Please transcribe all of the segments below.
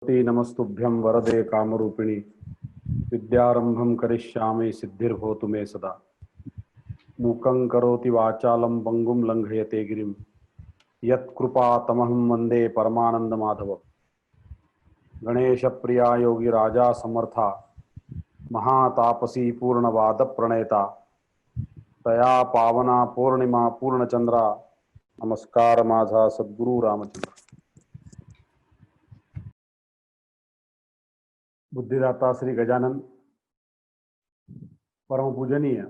नमस्तुभ्यं वरदे कामरूपिणी विद्यारंभं करिष्यामि सिद्धिर्भवतु मे सदा। मूकं करोति वाचालं पंगुं लंघयते गिरिं यत्कृपातमहं वन्दे परमानन्दमाधव। गणेशप्रिया योगी राजा समर्था महातापसी पूर्णवाद प्रणेता तया पावना पौर्णिमा पूर्णचंद्रा नमस्कार माझा सद्गुरु रामचंद्र। बुद्धिदाता श्री गजानन परमपूजनीय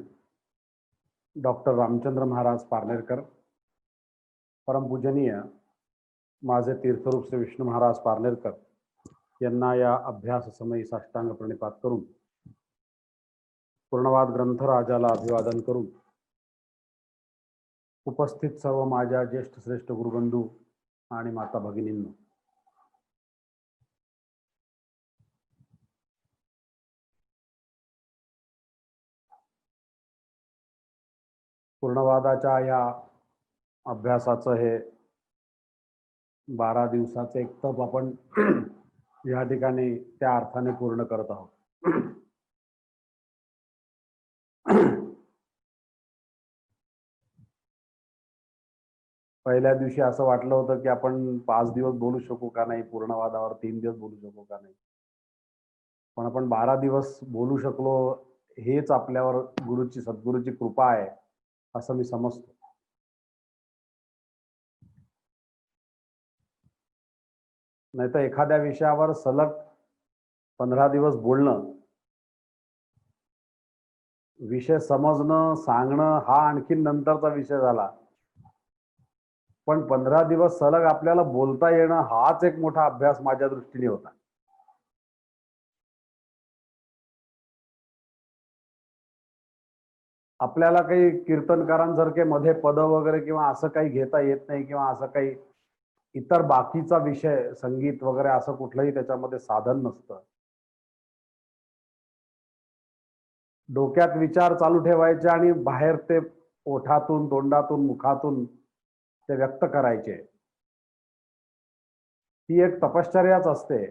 डॉक्टर रामचंद्र महाराज पारनेरकर, परमपूजनीय माझे तीर्थरूप श्री विष्णू महाराज पारनेरकर यांना या अभ्यास समयी साष्टांग प्रणिपात करून पूर्णवाद ग्रंथराजाला अभिवादन करून उपस्थित सर्व माझ्या ज्येष्ठ श्रेष्ठ गुरुबंधू आणि माता भगिनींनो, पूर्णवादाच्या या अभ्यासाचं हे 12 दिवसाचं एक तप आपण या ठिकाणी त्या अर्थाने पूर्ण करत आहोत। पहिल्या दिवशी असं वाटलं होतं की आपण 5 दिवस बोलू शकू का नाही, पूर्णवादावर 3 दिवस बोलू शकू का नाही, पण आपण 12 दिवस बोलू शकलो हेच आपल्यावर गुरुची सद्गुरूची कृपा आहे असं मी समजतो। नाही तर एखाद्या विषयावर सलग 15 दिवस बोलणं, विषय समजणं सांगणं हा आणखी नंतरचा विषय झाला, पण 15 दिवस सलग आपल्याला बोलता येणं हाच एक मोठा अभ्यास माझ्या दृष्टीने होता। आपल्याला काही कीर्तनकारांसारखे मध्ये पद वगैरे किंवा असं काही घेता येत नाही, किंवा असं काही इतर बाकीचा विषय संगीत वगैरे असं कुठलंही त्याच्यामध्ये साधन नसतं। डोक्यात विचार चालू ठेवायचे आणि बाहेर ते ओठातून तोंडातून मुखातून ते व्यक्त करायचे। ती एक तपश्चर्याच असते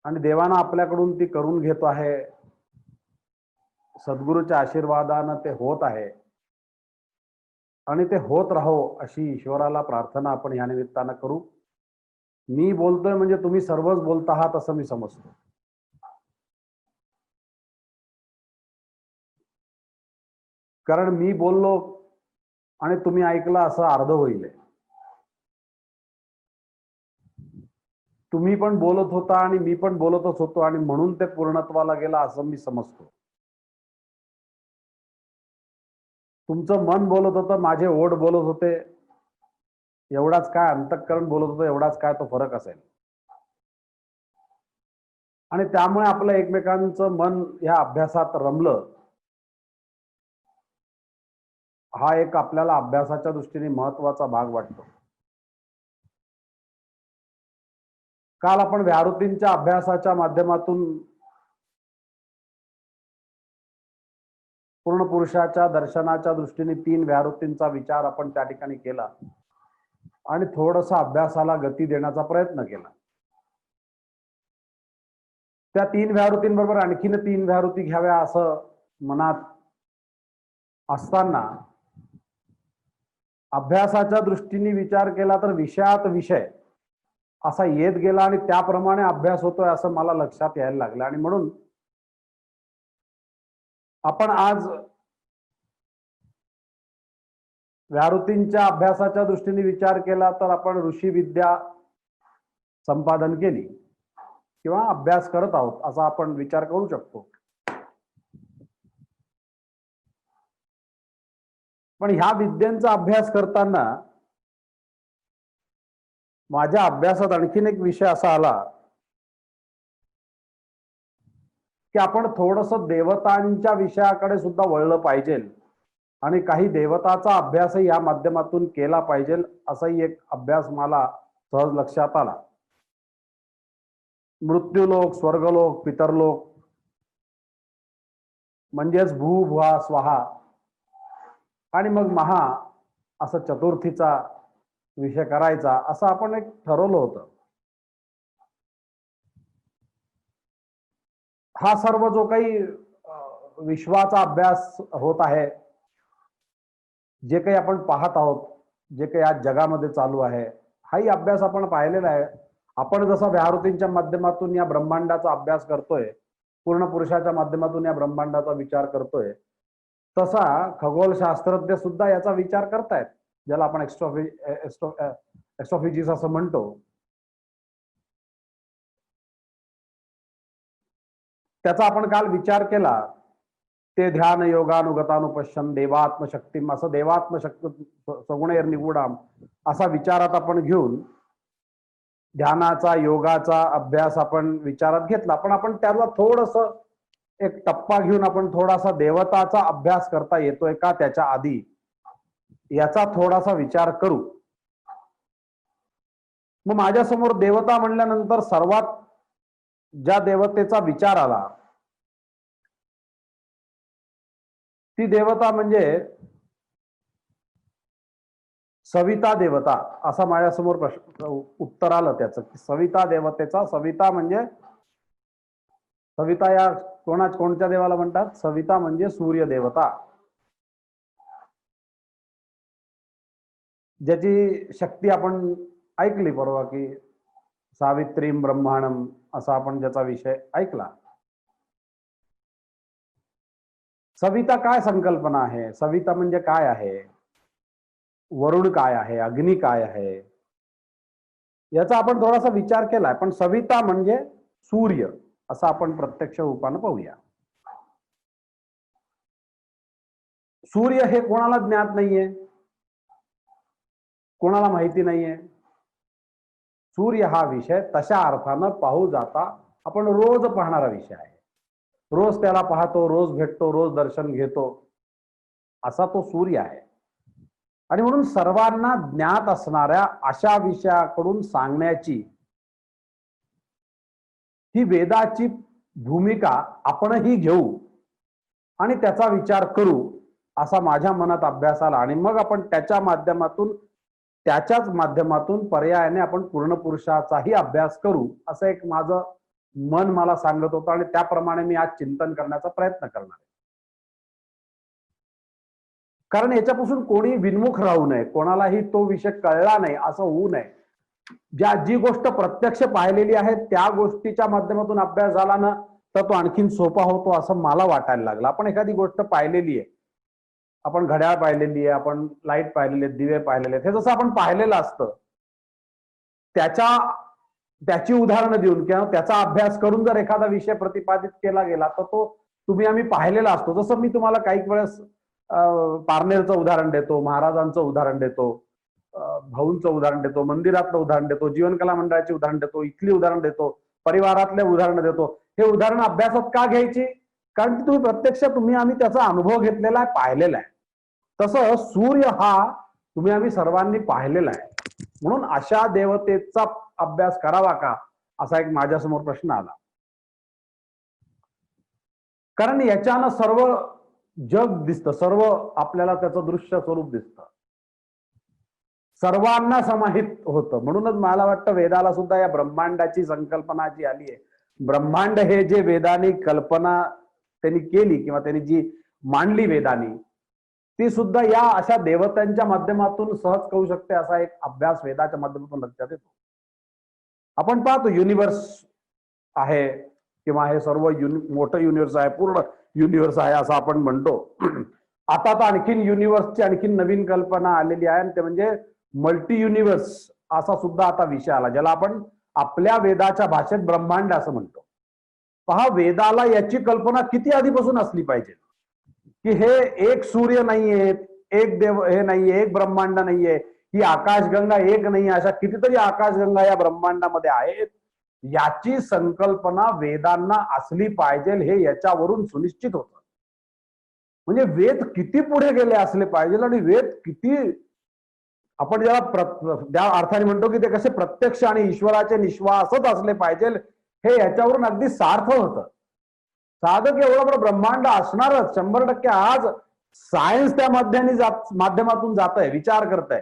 आणि देवानं आपल्याकडून ती करून घेतो आहे। सद्गुरूच्या आशीर्वादानं ते होत आहे आणि ते होत राहो अशी ईश्वराला प्रार्थना आपण या निमित्तानं करू। मी बोलतोय म्हणजे तुम्ही सर्वच बोलत आहात असं मी समजतो। कारण मी बोललो आणि तुम्ही ऐकलं असं अर्ध होईल। तुम्ही पण बोलत होता आणि मी पण बोलतच होतो आणि म्हणून ते पूर्णत्वाला गेला असं मी समजतो। तुमचं मन बोलत होतं, माझे ओठ बोलत होते, एवढाच काय अंतःकरण बोलत होतं, एवढाच काय तो फरक असेल। आणि त्यामुळे आपलं एकमेकांचं मन या अभ्यासात रमलं, हा एक आपल्याला अभ्यासाच्या दृष्टीने महत्वाचा भाग वाटतो। काल आपण व्याहृतींच्या अभ्यासाच्या माध्यमातून पूर्ण पुरुषाच्या दर्शनाच्या दृष्टीने 3 व्याहृतींचा विचार आपण त्या ठिकाणी केला आणि थोडंसं अभ्यासाला गती देण्याचा प्रयत्न केला। त्या 3 व्याहृतींबरोबर आणखीन 3 व्याहृती घ्याव्या असं मनात असताना अभ्यासाच्या दृष्टीने विचार केला तर विषयात विषय असा येत गेला आणि त्याप्रमाणे अभ्यास होतोय असं मला लक्षात यायला लागलं। आणि म्हणून आपण आज व्याहृतींच्या अभ्यासाच्या दृष्टीने विचार केला तर आपण ऋषी विद्या संपादन केली किंवा अभ्यास करत आहोत असा आपण विचार करू शकतो। पण ह्या विद्यांचा अभ्यास करताना माझ्या अभ्यासात आणखीन एक विषय असा आला की आपण थोडंसं देवतांच्या विषयाकडे सुद्धा वळलं पाहिजे आणि काही देवताचा अभ्यासही या माध्यमातून केला पाहिजे असाही एक अभ्यास मला सहज लक्षात आला। मृत्यूलोक, स्वर्गलोक, पितरलोक म्हणजेच भू भुवा स्वाहा आणि मग महा असं चतुर्थीचा विषय करायचा असं आपण एक ठरवलं होतं। हा सर्व जो काही विश्वाचा अभ्यास होत आहे, जे काही आपण पाहत आहोत, जे काही आज जगामध्ये चालू आहे, हाही अभ्यास आपण पाहिलेला आहे. आपण जसा व्याहृतींच्या माध्यमातून या ब्रह्मांडाचा अभ्यास करतोय, पूर्ण पुरुषाच्या माध्यमातून या ब्रह्मांडाचा विचार करतोय, तसा खगोलशास्त्रज्ञ सुद्धा याचा विचार करतायत, ज्याला आपण एक्स्ट्रोफिजिक्स असं म्हणतो. त्याचा आपण काल विचार केला. ते ध्यान योगानुगतानुपश्यन देवात्मशक्तीम, असं देवात्मशक्ती सगुणैर निगुणाम असा विचारात आपण घेऊन ध्यानाचा योगाचा अभ्यास आपण विचारात घेतला. पण आपण त्याला थोडस एक टप्पा घेऊन आपण थोडासा देवताचा अभ्यास करता येतोय का त्याच्या आधी, याचा थोडासा विचार करू. मग माझ्यासमोर देवता म्हणल्यानंतर सर्वात ज्या देवतेचा विचार आला ती देवता म्हणजे सविता देवता. असा माझ्यासमोर प्रश्न उत्तर आलं त्याचं की सविता देवतेचा, सविता म्हणजे सविता या कोणत्या देवाला म्हणतात? सविता म्हणजे सूर्य देवता, ज्याची शक्ती आपण ऐकली परवा की सावित्रीम ब्रह्मांडम असा आपण ज्याचा विषय ऐकला. सविता काय संकल्पना आहे? सविता म्हणजे काय आहे? वरुण काय आहे? अग्नी काय आहे? याचा आपण थोडासा विचार केलाय. पण सविता म्हणजे सूर्य असं आपण प्रत्यक्ष रूपानं पाहूया. सूर्य हे कोणाला ज्ञात नाहीये, कोणाला माहिती नाहीये. सूर्य हा विषय तशा अर्थानं पाहू जाता आपण रोज पाहणारा विषय आहे. रोज त्याला पाहतो, रोज भेटतो, रोज दर्शन घेतो, असा तो सूर्य आहे. आणि म्हणून सर्वांना ज्ञात असणाऱ्या अशा विषयाकडून सांगण्याची ही वेदाची भूमिका आपणही घेऊ आणि त्याचा विचार करू असा माझ्या मनात अभ्यास आला. आणि मग आपण त्याच्याच माध्यमातून पर्यायाने आपण पूर्ण पुरुषाचाही अभ्यास करू असं एक माझं मन मला सांगत होतं आणि त्याप्रमाणे मी आज चिंतन करण्याचा प्रयत्न करणार आहे. कारण याच्यापासून कोणी विन्मुख राहू नये, कोणालाही तो विषय कळला नाही असं होऊ नये. जी गोष्ट प्रत्यक्ष पाहिलेली आहे त्या गोष्टीच्या माध्यमातून अभ्यास झाला ना तर तो आणखीन सोपा होतो असं मला वाटायला लागलं. आपण एखादी गोष्ट पाहिलेली आहे, आपण घड्याळ पाहिलेली आहे, आपण लाईट पाहिलेले आहेत, दिवे पाहिलेले आहेत, हे जसं आपण पाहिलेलं असतं त्याची उदाहरणं देऊन किंवा त्याचा अभ्यास करून जर एखादा विषय प्रतिपादित केला गेला तर तो आम्ही पाहिलेला असतो. जसं मी तुम्हाला काही वेळेस पारनेरचं उदाहरण देतो, महाराजांचं उदाहरण देतो, भाऊंचं उदाहरण देतो, मंदिरातलं उदाहरण देतो, जीवनकला मंडळाचे उदाहरण देतो, इथली उदाहरण देतो, परिवारातले उदाहरण देतो. हे उदाहरण अभ्यासात का घ्यायची? कारण की तुम्ही आम्ही त्याचा अनुभव घेतलेला आहे, पाहिलेला आहे. तसं सूर्य हा आम्ही सर्वांनी पाहिलेला आहे. म्हणून अशा देवतेचा अभ्यास करावा का असा एक माझ्यासमोर प्रश्न आला. कारण याच्यानं सर्व जग दिसतं, सर्व आपल्याला त्याचं दृश्य स्वरूप दिसतं, सर्वांना समाहित होतं. म्हणूनच मला वाटतं वेदाला सुद्धा या ब्रह्मांडाची संकल्पना जी आली आहे, ब्रह्मांड हे जे वेदानी कल्पना त्यांनी केली किंवा त्यांनी जी मांडली वेदानी, ती सुद्धा या अशा देवतांच्या माध्यमातून सहज कळू शकते असा एक अभ्यास वेदाच्या माध्यमातून लक्षात येतो. आपण पाहतो युनिव्हर्स आहे किंवा हे सर्व मोठं युनिव्हर्स आहे, पूर्ण युनिव्हर्स आहे असं आपण म्हणतो. आता तर आणखीन युनिव्हर्सची आणखीन नवीन कल्पना आलेली आहे आणि ते म्हणजे मल्टी युनिव्हर्स असा सुद्धा आता विषय आला, ज्याला आपण आपल्या वेदाच्या भाषेत ब्रह्मांड असं म्हणतो. पहा, वेदाला याची कल्पना किती आधीपासून असली पाहिजे की हे एक सूर्य नाहीये, एक देव हे नाहीये, एक ब्रह्मांड नाहीये, ही आकाशगंगा एक नाही, अशा कितीतरी आकाशगंगा या ब्रह्मांडामध्ये आहेत. याची संकल्पना वेदांना असली पाहिजे हे याच्यावरून सुनिश्चित होतं. म्हणजे वेद किती पुढे गेले असले पाहिजे आणि वेद किती आपण ज्याला त्या अर्थाने म्हणतो की ते कसे प्रत्यक्ष आणि ईश्वराचे निश्वासच असले पाहिजे हे याच्यावरून अगदी सार्थ होतं. साधक एवढं बरं ब्रह्मांड असणारच 100%. आज सायन्स त्या माध्यमातून जात आहे, विचार करत आहे,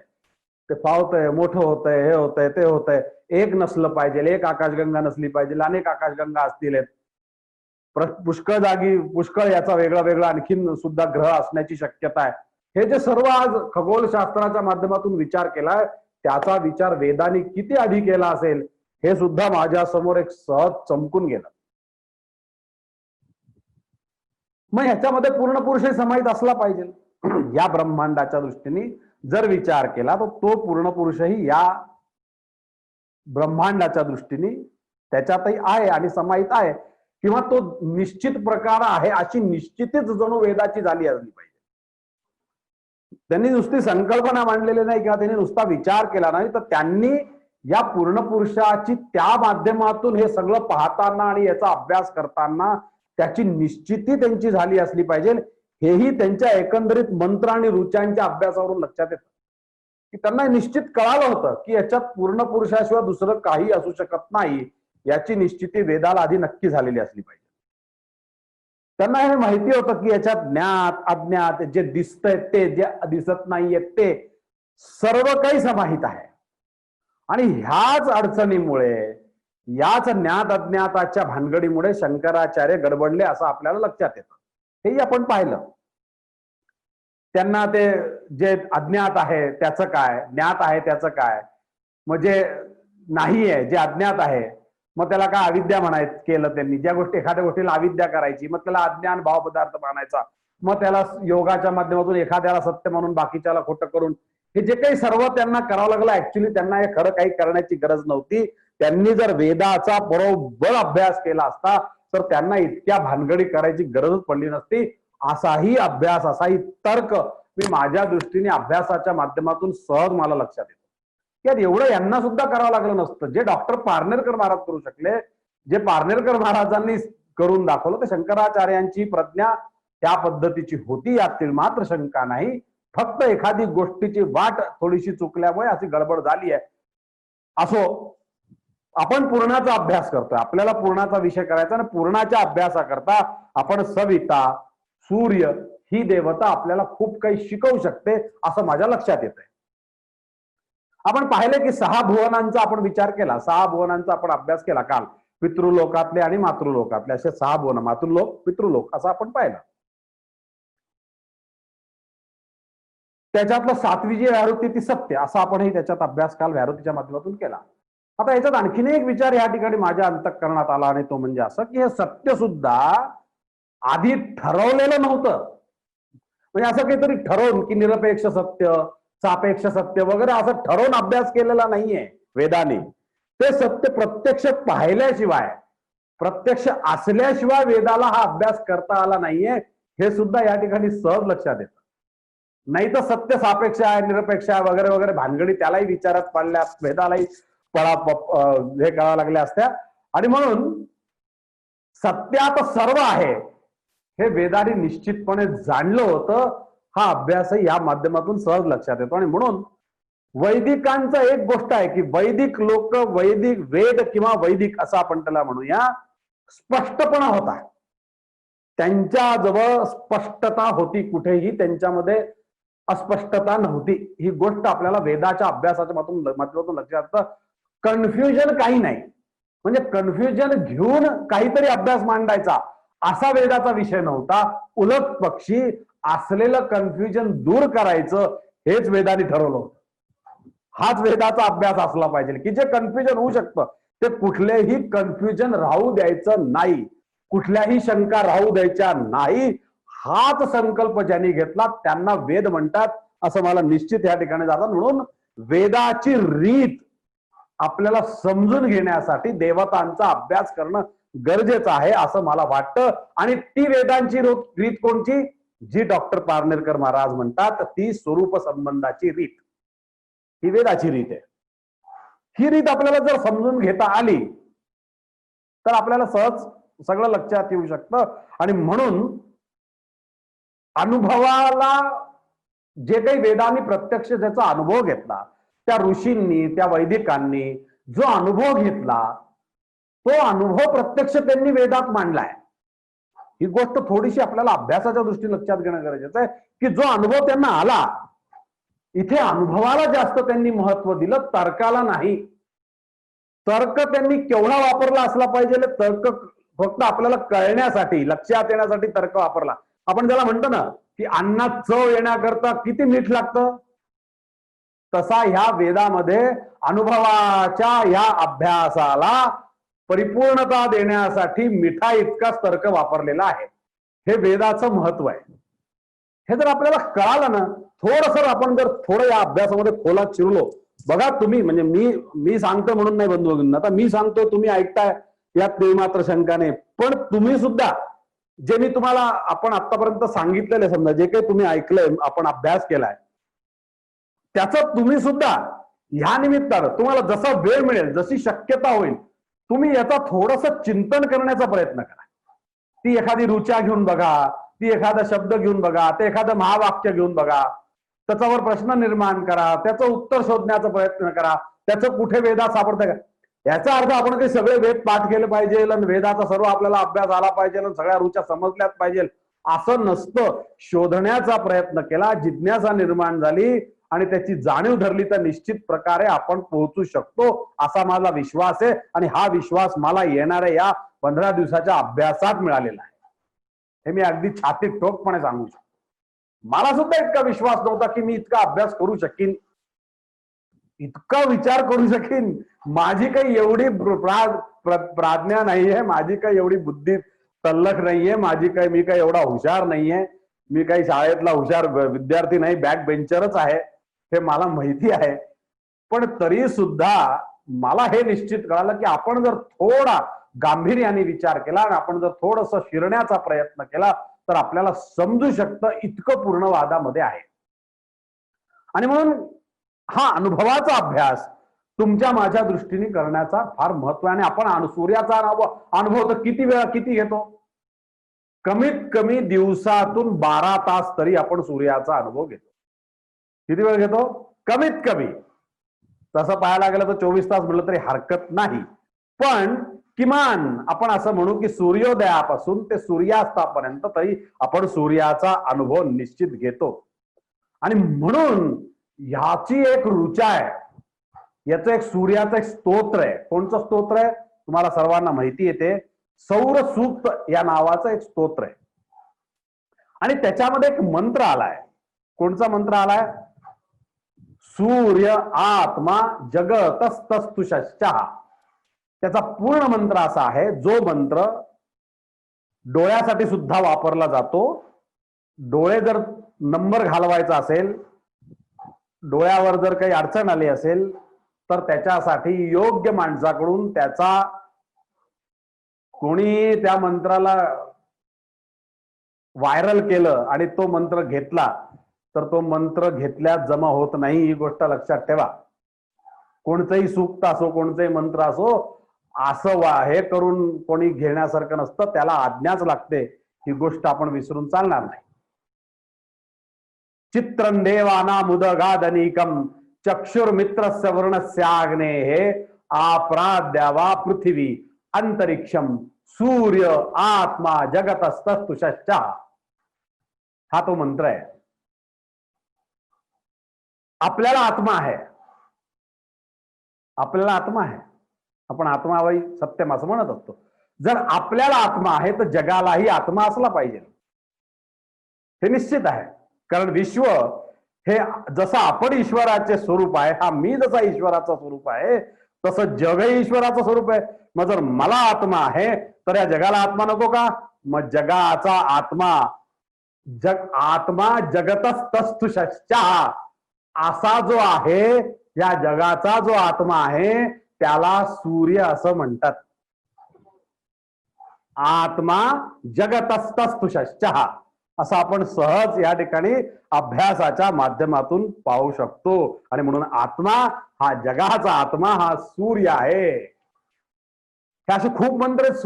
ते पावतंय, मोठं होतंय, हे होतंय, ते होतंय. एक नसलं पाहिजे, एक आकाशगंगा नसली पाहिजे, अनेक आकाशगंगा असतील. पुष्कळ जागी पुष्कळ याचा वेगळा वेगळा आणखीन सुद्धा ग्रह असण्याची शक्यता आहे. हे जे सर्व आज खगोलशास्त्राच्या माध्यमातून विचार केलाय त्याचा विचार वेदांनी किती आधी केला असेल हे सुद्धा माझ्या समोर एक सहज चमकून गेलं. मग ह्याच्यामध्ये पूर्ण पुरुषही समाहित असला पाहिजे. या ब्रह्मांडाच्या दृष्टीने जर विचार केला तर तो पूर्ण पुरुषही या ब्रह्मांडाच्या दृष्टीने त्याच्यातही आहे आणि समाहित आहे, किंवा तो निश्चित प्रकार आहे अशी निश्चितच जणू वेदाची झाली असली पाहिजे. त्यांनी नुसती संकल्पना मांडलेली नाही किंवा त्यांनी नुसता विचार केला नाही, तर त्यांनी या पूर्ण पुरुषाची त्या माध्यमातून हे सगळं पाहताना आणि याचा अभ्यास करताना त्याची निश्चिती त्यांची झाली असली पाहिजे. हेही त्यांच्या एकंदरीत मंत्र आणि ऋचांच्या अभ्यासावरून लक्षात येतं की त्यांना निश्चित कळालं होतं की याच्यात पूर्ण पुरुषाशिवाय दुसरं काही असू शकत नाही. याची निश्चिती वेदाला आधी नक्की झालेली असली पाहिजे. त्यांना हे माहिती होतं की याच्यात ज्ञात अज्ञात, जे दिसतंय ते, जे दिसत नाहीये ते, सर्व काही समाहित आहे. आणि ह्याच अडचणीमुळे, याच ज्ञात अज्ञाताच्या भानगडीमुळे शंकराचार्य गडबडले असं आपल्याला लक्षात येतं. हेही आपण पाहिलं. त्यांना ते जे अज्ञात आहे त्याचं काय, ज्ञात आहे त्याचं काय, म्हणजे नाही आहे जे अज्ञात आहे मग त्याला काय अविद्या म्हणायचं केलं त्यांनी. ज्या गोष्टी एखाद्या गोष्टीला अविद्या करायची मग त्याला अज्ञान भाव पदार्थ मानायचा, मग त्याला योगाच्या माध्यमातून एखाद्याला सत्य म्हणून बाकीच्याला खोटं करून, हे जे काही सर्व त्यांना करावं लागलं. ऍक्च्युली त्यांना हे खरं काही करण्याची गरज नव्हती. त्यांनी जर वेदाचा बरोबर अभ्यास केला असता तर त्यांना इतक्या भानगडी करायची गरजच पडली नसती. असाही अभ्यास, असाही तर्क मी माझ्या दृष्टीने अभ्यासाच्या माध्यमातून सहज मला लक्षात येतो की एवढं यांना सुद्धा करावं लागलं नसतं. जे डॉक्टर पारनेरकर महाराज करू शकले, जे पारनेरकर महाराजांनी करून दाखवलं, तर शंकराचार्यांची प्रज्ञा त्या पद्धतीची होती यातील मात्र शंका नाही. फक्त एखादी गोष्टीची वाट थोडीशी चुकल्यामुळे अशी गडबड झाली आहे. असो, आपण पूर्णाचा अभ्यास करतोय, आपल्याला पूर्णाचा विषय करायचा आणि पूर्णाच्या अभ्यासाकरता आपण सविता, सूर्य ही देवता आपल्याला खूप काही शिकवू शकते असं माझ्या लक्षात येतंय. आपण पाहिले की 6 भुवनांचा आपण विचार केला, 6 भुवनांचा आपण अभ्यास केला काल. पितृलोकातले आणि मातृलोकातले असे 6 भुवन, मातृलोक, पितृलोक असं आपण पाहिलं. त्याच्यातलं 7वी जी व्याहृती ती सत्य, असा आपणही त्याच्यात अभ्यास काल व्याहृतीच्या माध्यमातून केला. आता याच्यात आणखीन एक विचार या ठिकाणी माझ्या अंतःकरणात आला आणि तो म्हणजे असं की हे सत्य सुद्धा आधी ठरवलेलं नव्हतं. म्हणजे असं काहीतरी ठरवून की निरपेक्ष सत्य, सापेक्ष सत्य वगैरे असं ठरवून अभ्यास केलेला नाहीये वेदाने. ते सत्य प्रत्यक्ष पाहिल्याशिवाय, प्रत्यक्ष असल्याशिवाय वेदाला हा अभ्यास करता आला नाहीये, हे सुद्धा या ठिकाणी सहज लक्षात येतं. नाही तर सत्य सापेक्ष आहे, निरपेक्ष आहे वगैरे वगैरे भानगडी त्यालाही विचारात पडल्या, वेदालाही हे करावं लागल्या असत्या. आणि म्हणून सत्यात सर्व आहे हे वेदाने निश्चितपणे जाणलं होतं. हा अभ्यासही या माध्यमातून सहज लक्षात येतो. आणि म्हणून वैदिकांचा एक गोष्ट आहे की वैदिक लोक, वैदिक वेद किंवा वैदिक असं आपण त्याला म्हणूया, स्पष्टपणा होता. त्यांच्याजवळ स्पष्टता होती, कुठेही त्यांच्यामध्ये अस्पष्टता नव्हती. ही गोष्ट आपल्याला वेदाच्या अभ्यासाच्या माध्यमातून लक्षात येतं. कन्फ्युजन काही नाही, म्हणजे कन्फ्युजन घेऊन काहीतरी अभ्यास मांडायचा असा वेदाचा विषय नव्हता. उलट पक्षी असलेलं कन्फ्युजन दूर करायचं हेच वेदाने ठरवलं होतं. हाच वेदाचा अभ्यास असला पाहिजे की जे कन्फ्युजन होऊ शकतं ते कुठलेही कन्फ्युजन राहू द्यायचं नाही, कुठल्याही शंका राहू द्यायच्या नाही. हाच संकल्प ज्यांनी घेतला त्यांना वेद म्हणतात असं मला निश्चित या ठिकाणी जातात. म्हणून वेदाची रीत आपल्याला समजून घेण्यासाठी देवतांचा अभ्यास करणं गरजेचं आहे असं मला वाटतं. आणि ती वेदांची रीत कोणची, जी डॉक्टर पारनेरकर महाराज म्हणतात ती स्वरूप संबंधाची रीत, ही वेदाची रीत आहे. ही रीत आपल्याला जर समजून घेता आली तर आपल्याला सहज सगळं लक्षात येऊ शकतं. आणि म्हणून अनुभवाला जे काही वेदांनी प्रत्यक्ष ज्याचा अनुभव घेतला, त्या ऋषींनी, त्या वैदिकांनी जो अनुभव घेतला तो अनुभव प्रत्यक्ष त्यांनी वेदात मांडलाय. ही गोष्ट थोडीशी आपल्याला अभ्यासाच्या दृष्टीने लक्षात घेणं गरजेचं आहे की जो अनुभव त्यांना आला, इथे अनुभवाला जास्त त्यांनी महत्व दिलं, तर्काला नाही. तर्क त्यांनी केवढा वापरला असला पाहिजे, फक्त आपल्याला कळण्यासाठी, लक्षात येण्यासाठी तर्क वापरला. आपण ज्याला म्हणतो ना की अन्नात चव येण्याकरता किती मीठ लागतं, तसा ह्या वेदामध्ये अनुभवाच्या या अभ्यासाला परिपूर्णता देण्यासाठी मिठा इतकाच तर्क वापरलेला आहे. हे वेदाचं महत्व आहे. हे जर आपल्याला कळालं ना, थोडस आपण जर थोडं या अभ्यासामध्ये खोलात शिरलो, बघा तुम्ही, म्हणजे मी सांगतो म्हणून नाही बंधू भगिनी, आता मी सांगतो, तुम्ही ऐकताय, यात मात्र शंका नाही. पण तुम्ही सुद्धा जे मी तुम्हाला आपण आतापर्यंत सांगितलेले, समजा जे काही तुम्ही ऐकलंय, आपण अभ्यास केलाय, त्याचं तुम्ही सुद्धा ह्या निमित्तानं तुम्हाला जसा वेळ मिळेल, जशी शक्यता होईल, तुम्ही याचा थोडस चिंतन करण्याचा प्रयत्न करा. ती एखादी रुचा घेऊन बघा, ती एखादा शब्द घेऊन बघा, ते एखादं महावाक्य घेऊन बघा, त्याच्यावर प्रश्न निर्माण करा, त्याचं उत्तर शोधण्याचा प्रयत्न करा. त्याचं कुठे वेदात सापडतं का? याचा अर्थ आपण काही सगळे वेद पाठ केले पाहिजे आणि वेदाचा सर्व आपल्याला अभ्यास आला पाहिजे आणि सगळ्या रुचा समजल्याच पाहिजे असं नसतं. शोधण्याचा प्रयत्न केला, जिज्ञासा निर्माण झाली आणि त्याची जाणीव धरली तर निश्चित प्रकारे आपण पोहोचू शकतो, असा माझा विश्वास आहे. आणि हा विश्वास मला येणाऱ्या या 15 दिवसाच्या अभ्यासात मिळालेला आहे. हे मी अगदी छातीत ठोकपणे सांगू शकतो. मला सुद्धा इतका विश्वास नव्हता की मी इतका अभ्यास करू शकीन, इतका विचार करू शकीन. माझी काही एवढी प्राज्ञा नाहीये, माझी काही एवढी बुद्धी तल्लख नाहीये, मी काही एवढा हुशार नाहीये, मी काही शाळेतला हुशार विद्यार्थी नाही, बॅक बेंचरच आहे, हे मला माहिती आहे. पण तरी सुद्धा मला हे निश्चित कळालं की आपण जर थोडा गांभीर्याने विचार केला आणि आपण जर थोडस शिरण्याचा प्रयत्न केला तर आपल्याला समजू शकतं इतकं पूर्ण वादामध्ये आहे. आणि म्हणून हा अनुभवाचा अभ्यास तुमच्या माझ्या दृष्टीने करण्याचा फार महत्व आहे. आणि आपण सूर्याचा अनुभव तर किती वेळा किती घेतो? कमीत कमी दिवसातून 12 तास तरी आपण सूर्याचा अनुभव घेतो. किती वेळ घेतो? कमीत कमी. तसं पाहायला गेलं तर 24 तास म्हटलं तरी हरकत नाही. पण किमान आपण असं म्हणू की सूर्योदयापासून ते सूर्यास्तापर्यंत तरी आपण सूर्याचा अनुभव निश्चित घेतो. आणि म्हणून ह्याची एक रुचा आहे, याचं एक सूर्याचं एक स्तोत्र आहे. कोणतं स्तोत्र आहे? तुम्हाला सर्वांना माहिती येते, सौर सूक्त या नावाचं एक स्तोत्र आहे. आणि त्याच्यामध्ये एक मंत्र आलाय. कोणचा मंत्र आलाय? सूर्य आत्मा जगतस्तस्तुषश्चः. त्याचा पूर्ण मंत्र असा आहे, जो मंत्र डोळ्यासाठी सुद्धा वापरला जातो. डोळे जर नंबर घालवायचा असेल, डोळ्यावर जर काही अडचण आली असेल तर त्याच्यासाठी योग्य माणसाकडून त्याचा कोणी त्या मंत्राला व्हायरल केलं आणि तो मंत्र घेतला तर तो मंत्र घेतल्यात जमा होत नाही, ही गोष्ट लक्षात ठेवा. कोणतंही सूक्त असो, कोणतंही मंत्र असो, असं हे करून कोणी घेण्यासारखं नसतं, त्याला आज्ञाच लागते. ही गोष्ट आपण विसरून चालणार नाही. चित्रं देवानामुदगादनीकं चक्षुर्मित्रस्य वर्णस्याग्नेः आप्राद्यावा पृथिवी अंतरिक्षम सूर्य आत्मा जगतस्तस्तुषश्चः. हा तो मंत्र आहे. आपल्याला आत्मा आहे, आपल्याला आत्मा आहे. आपण आत्मा वै सत्यम असं म्हणत असतो. जर आपल्याला आत्मा आहे तर जगालाही आत्मा असला पाहिजे, हे निश्चित आहे. कारण विश्व हे जसं आपण ईश्वराचे स्वरूप आहे, हा मी जसा ईश्वराचं स्वरूप आहे, तसं जगही ईश्वराचं स्वरूप आहे. मग जर मला आत्मा आहे तर या जगाला आत्मा नको का? मग जगाचा आत्मा आत्मा जगतस्तस्तुषश्चः असा जो आहे, या जगाचा जो आत्मा आहे त्याला सूर्य असं म्हणतात. आत्मा जगतस्तस्तुषश्चः असं आपण सहज या ठिकाणी अभ्यासाच्या माध्यमातून पाहू शकतो. आणि म्हणून आत्मा हा जगाचा आत्मा हा सूर्य आहे. हे असे खूप मंत्र आहेत.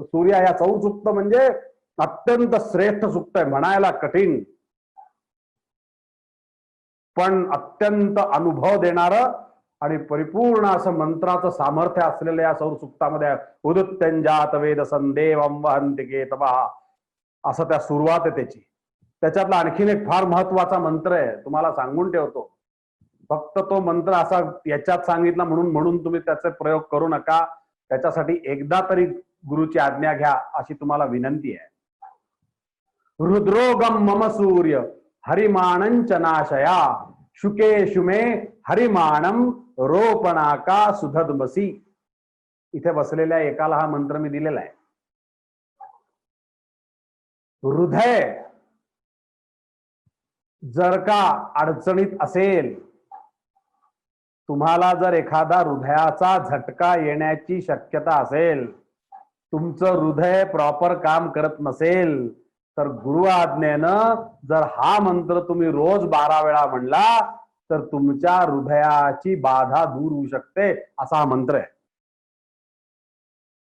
सूर्य या सौर सूक्त म्हणजे अत्यंत श्रेष्ठ सूक्त आहे, म्हणायला कठीण पण अत्यंत अनुभव देणारं आणि परिपूर्ण असं मंत्राचं सामर्थ्य असलेलं या सौर सूक्तामध्ये उदुत्यंजात वेद संदेवं वहन्ति केतवः असं त्या सुरुवात आहे त्याची. त्याच्यातला आणखीन एक फार महत्वाचा मंत्र आहे, तुम्हाला सांगून ठेवतो. फक्त तो मंत्र असा याच्यात सांगितला म्हणून तुम्ही त्याचे प्रयोग करू नका. त्याच्यासाठी एकदा तरी गुरुची आज्ञा घ्या अशी तुम्हाला विनंती आहे. रुद्रोगम मम सूर्य हरिमाणंच नाशया शुके शुमे हरिमाणम रोपणाका सुधदमसी. इथे बसलेल्या एकाला हा मंत्र मी दिलेला आहे. हृदय जर का अडचणीत असेल, तुम्हाला जर एखादा हृदयाचा झटका येण्याची शक्यता असेल, तुमचं हृदय प्रॉपर काम करत नसेल, तर गुरु आज्ञेनं जर हा मंत्र तुम्ही रोज 12 वेळा म्हणला तर तुमच्या हृदयाची बाधा दूर होऊ शकते. असा हा मंत्र आहे.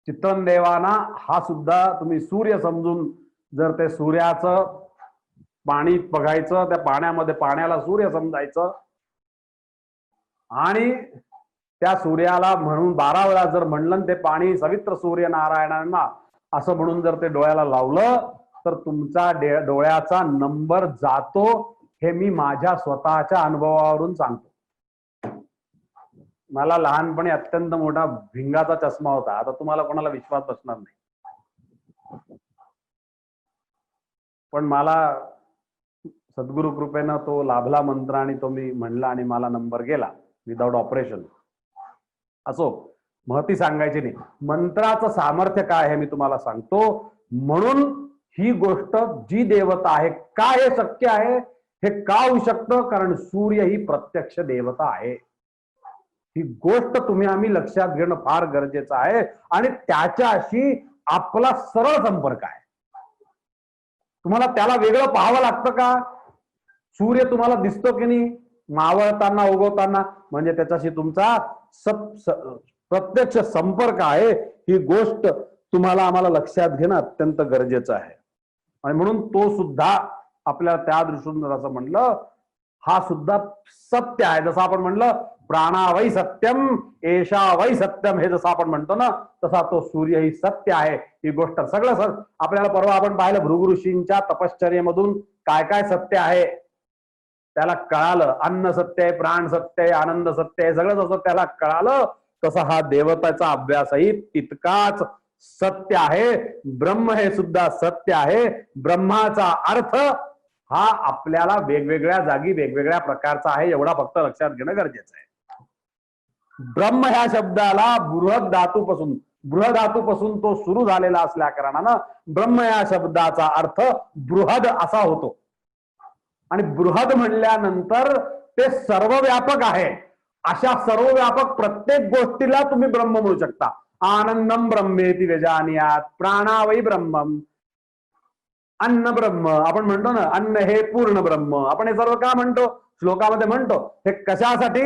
चित्तन देवाना हा सुद्धा तुम्ही सूर्य समजून जर ते सूर्याचं पाणी बघायचं, त्या पाण्याला सूर्य समजायचं आणि त्या सूर्याला म्हणून 12 वेळा जर म्हणलं ते पाणी सवित्र सूर्य नारायणांना असं म्हणून जर ते डोळ्याला लावलं तर तुमचा डोळ्याचा नंबर जातो. हे मी माझ्या स्वतःच्या अनुभवावरून सांगतो. मला लहानपणी अत्यंत मोठा भिंगाचा चष्मा होता. आता तुम्हाला कोणाला विश्वास बसणार नाही, पण मला सद्गुरु कृपेनं तो लाभला मंत्र आणि तो मी म्हणला आणि मला नंबर गेला विदाउट ऑपरेशन. असो, महती सांगायची नाही. मंत्राचं सामर्थ्य काय हे मी तुम्हाला सांगतो. म्हणून ही गोष्ट जी देवता आहे, का हे शक्य आहे, हे का होऊ शकतं, कारण सूर्य ही प्रत्यक्ष देवता आहे. ही गोष्ट तुम्ही आम्ही लक्षात घेणं फार गरजेचं आहे आणि त्याच्याशी आपला सरळ संपर्क आहे. तुम्हाला त्याला वेगळं पाहावं लागतं का? सूर्य तुम्हाला दिसतो की नाही मावळताना उगवताना, म्हणजे त्याच्याशी तुमचा प्रत्यक्ष संपर्क आहे. ही गोष्ट तुम्हाला आम्हाला लक्षात घेणं अत्यंत गरजेचं आहे. आणि म्हणून तो सुद्धा आपल्याला त्या दृष्टीने जर असं म्हणलं, हा सुद्धा सत्य आहे. जसं आपण म्हणलं प्राणावै सत्यम एषा वै सत्यम, हे जसं आपण म्हणतो ना, तसा तो सूर्य ही सत्य आहे. ही गोष्ट सगळं आपल्याला परवा आपण पाहिलं भृगु ऋषींच्या तपश्चर्येमधून काय काय सत्य आहे त्याला कळालं. अन्न सत्य आहे, प्राण सत्य आहे, आनंद सत्य आहे, सगळं जसं त्याला कळालं तसा हा देवताचा अभ्यासही तितकाच सत्य आहे. ब्रह्म हे सुद्धा सत्य आहे. ब्रह्माचा अर्थ हा आपल्याला वेगवेगळ्या जागी वेगवेगळ्या प्रकारचा आहे, एवढा फक्त लक्षात घेणं गरजेचं आहे. ब्रह्म ह्या शब्दाला बृहद धातूपासून तो सुरू झालेला असल्या कारणानं ब्रह्म या शब्दाचा अर्थ बृहद असा होतो. आणि बृहद म्हणल्यानंतर ते सर्वव्यापक आहे. अशा सर्वव्यापक प्रत्येक गोष्टीला तुम्ही ब्रह्म म्हणू शकता. आनंदम ब्रह्मेति व्यजानीयात, प्राणावै ब्रह्मम, अन्न ब्रह्म आपण म्हणतो ना, अन्न हे पूर्ण ब्रह्म. आपण हे सर्व का म्हणतो, श्लोकामध्ये म्हणतो. हे कशासाठी,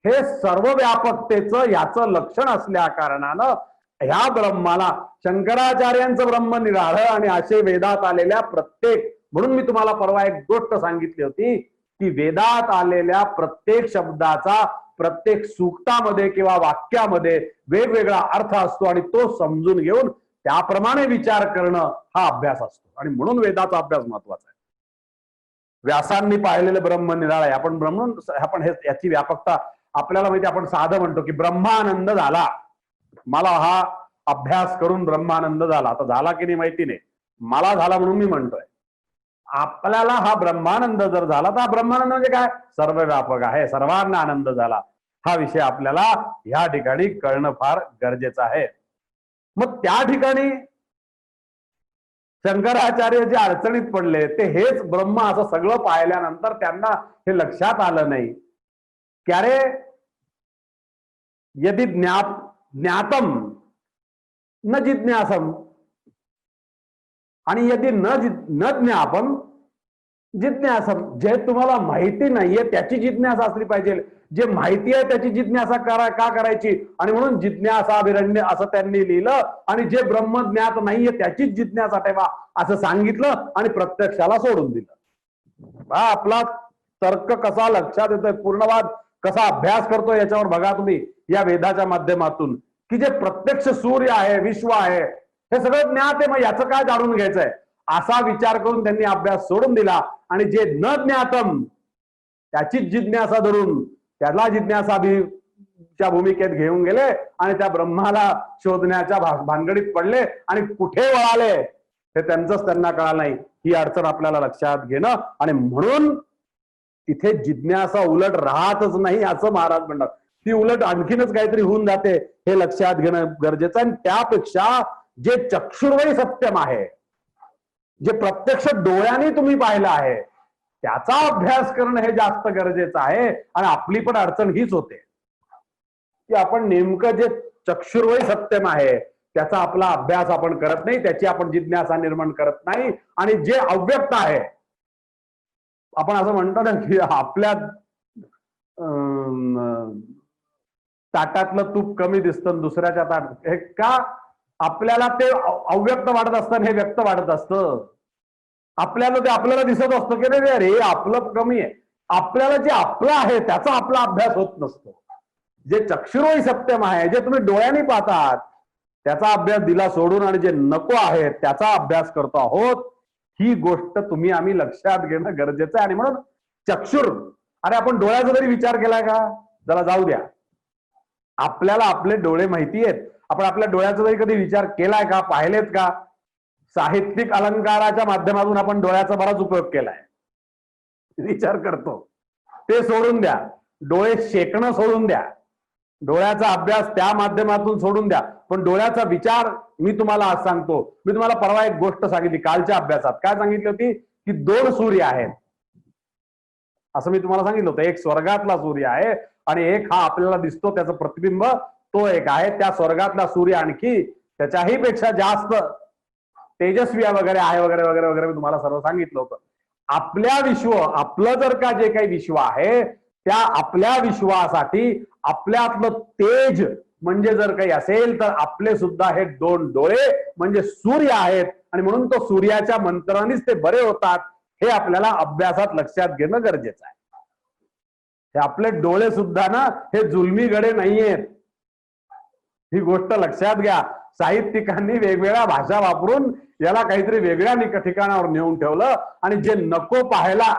हे सर्व व्यापकतेचं याचं लक्षण असल्या कारणानं ह्या ब्रह्माला शंकराचार्यांचं ब्रह्म निराळं आणि असे वेदात आलेल्या प्रत्येक, म्हणून मी तुम्हाला परवा एक गोष्ट सांगितली होती की वेदात आलेल्या प्रत्येक शब्दाचा प्रत्येक सूक्तामध्ये किंवा वाक्यामध्ये वेगवेगळा अर्थ असतो आणि तो समजून घेऊन त्याप्रमाणे विचार करणं हा अभ्यास असतो. आणि म्हणून वेदाचा अभ्यास महत्वाचा आहे. व्यासांनी पाहिलेलं ब्रह्म निराळ आहे. आपण हे याची व्यापकता आपल्याला माहिती. आपण साधं म्हणतो की ब्रह्मानंद झाला, मला हा अभ्यास करून ब्रह्मानंद झाला. आता झाला की नाही माहिती नाही, मला झाला म्हणून मी म्हणतोय. आपल्याला हा ब्रह्मानंद जर झाला तर हा ब्रह्मानंद म्हणजे काय, सर्व व्यापक आहे, सर्वांना आनंद झाला. हा विषय आपल्याला ह्या ठिकाणी कळणं फार गरजेचं आहे. मग त्या ठिकाणी शंकराचार्य जे अडचणीत पडले ते हेच ब्रह्म असं सगळं पाहिल्यानंतर त्यांना हे लक्षात आलं नाही की अरे यदि ज्ञातम न जिज्ञासम आणि यदि न ज्ञापम जिज्ञासम. जे तुम्हाला माहिती नाहीये त्याची जिज्ञासा असली पाहिजे. जे माहिती आहे त्याची जिज्ञासा का करायची, आणि म्हणून जिज्ञासाभिरण्य असं त्यांनी लिहिलं. आणि जे ब्रह्मज्ञात नाहीये त्याचीच जिज्ञासा ठेवा असं सांगितलं आणि प्रत्यक्षाला सोडून दिलं. आपला तर्क कसा लक्षात येतोय, पूर्णवाद कसा अभ्यास करतोय याच्यावर बघा तुम्ही या वेदाच्या माध्यमातून, की जे प्रत्यक्ष सूर्य आहे, विश्व आहे, हे सगळं ज्ञात आहे, मग याचं काय जाणून घ्यायचंय असा विचार करून त्यांनी अभ्यास सोडून दिला. आणि जे न ज्ञातम त्याचीच जिज्ञासा धरून त्याला जिज्ञासा च्या भूमिकेत घेऊन गेले आणि त्या ब्रह्माला शोधण्याच्या भानगडीत पडले आणि कुठे वळाले हे त्यांचंच त्यांना कळालं नाही. ही अडचण आपल्याला लक्षात घेणं, आणि म्हणून तिथे जिज्ञासा उलट राहतच नाही असं महाराज म्हणतात. ती उलट आणखीनच काहीतरी होऊन जाते हे लक्षात घेणं गरजेचं आहे. त्यापेक्षा जे चक्षुर्वय सत्यम आहे, जे प्रत्यक्ष डोळ्यांनी तुम्ही पाहिलं आहे, त्याचा अभ्यास करणं हे जास्त गरजेचं आहे. आणि आपली पण अडचण हीच होते की आपण नेमकं जे चक्षुर्वय सत्यम आहे त्याचा आपला अभ्यास आपण करत नाही, त्याची आपण जिज्ञासा निर्माण करत नाही. आणि जे अव्यक्त आहे, आपण असं म्हणतो ना की आपल्या ताटातलं तूप कमी दिसतं दुसऱ्याच्या ताटात, हे का? आपल्याला ते अव्यक्त वाटत असतं, हे व्यक्त वाटत असतं. आपल्याला ते आपल्याला दिसत असतं की नाही अरे आपलं कमी आहे. आपल्याला जे आपलं आहे त्याचा आपला अभ्यास होत नसतो. जे चक्षुर्वय सत्यम आहे, जे तुम्ही डोळ्यांनी पाहतात त्याचा अभ्यास दिला सोडून आणि जे नको आहे त्याचा अभ्यास करतो आहोत, ही गोष्ट तुम्ही आम्ही लक्षात घेणं गरजेचं आहे. आणि म्हणून चक्षुर, अरे आपण डोळ्याचा जरी विचार केलाय का? जरा जाऊ द्या, आपल्याला आपले डोळे माहिती आहेत. आपण आपल्या डोळ्याचा जरी कधी विचार केलाय का? पाहिलेत का? साहित्यिक अलंकाराच्या माध्यमातून आपण डोळ्याचा बराच उपयोग केलाय, विचार करतो. ते सोडून द्या, डोळे शेकणं सोडून द्या, डोळ्याचा अभ्यास त्या माध्यमातून सोडून द्या. पण डोळ्याचा विचार मी तुम्हाला आज सांगतो. मी तुम्हाला परवा एक गोष्ट सांगितली कालच्या अभ्यासात. काय सांगितली होती? की 2 सूर्य आहेत असं मी तुम्हाला सांगितलं होतं. एक स्वर्गातला सूर्य आहे आणि एक हा आपल्याला दिसतो त्याचं प्रतिबिंब, तो एक आहे. त्या स्वर्गातला सूर्य आणखी त्याच्याही पेक्षा जास्त तेजस्वी वगैरे आहे, वगैरे वगैरे वगैरे. मी तुम्हाला सर्व सांगितलं होतं. आपल्या विश्व, आपलं जर का जे काही विश्व आहे त्या आपल्या विश्वासाठी आपल्यातलं तेज म्हणजे जर काही असेल तर आपले सुद्धा हे 2 डोळे म्हणजे सूर्य आहेत. आणि म्हणून तो सूर्याच्या मंत्रानेच ते बरे होतात, हे आपल्याला अभ्यासात लक्षात घेणं गरजेचं आहे. हे आपले डोळे सुद्धा ना हे जुलमी गडे नाहीयेत, ही गोष्ट लक्षात घ्या. साहित्यिकांनी वेगवेगळ्या भाषा वापरून याला काहीतरी वेगळ्या ठिकाणावर नेऊन ठेवलं आणि जे नको पाहायला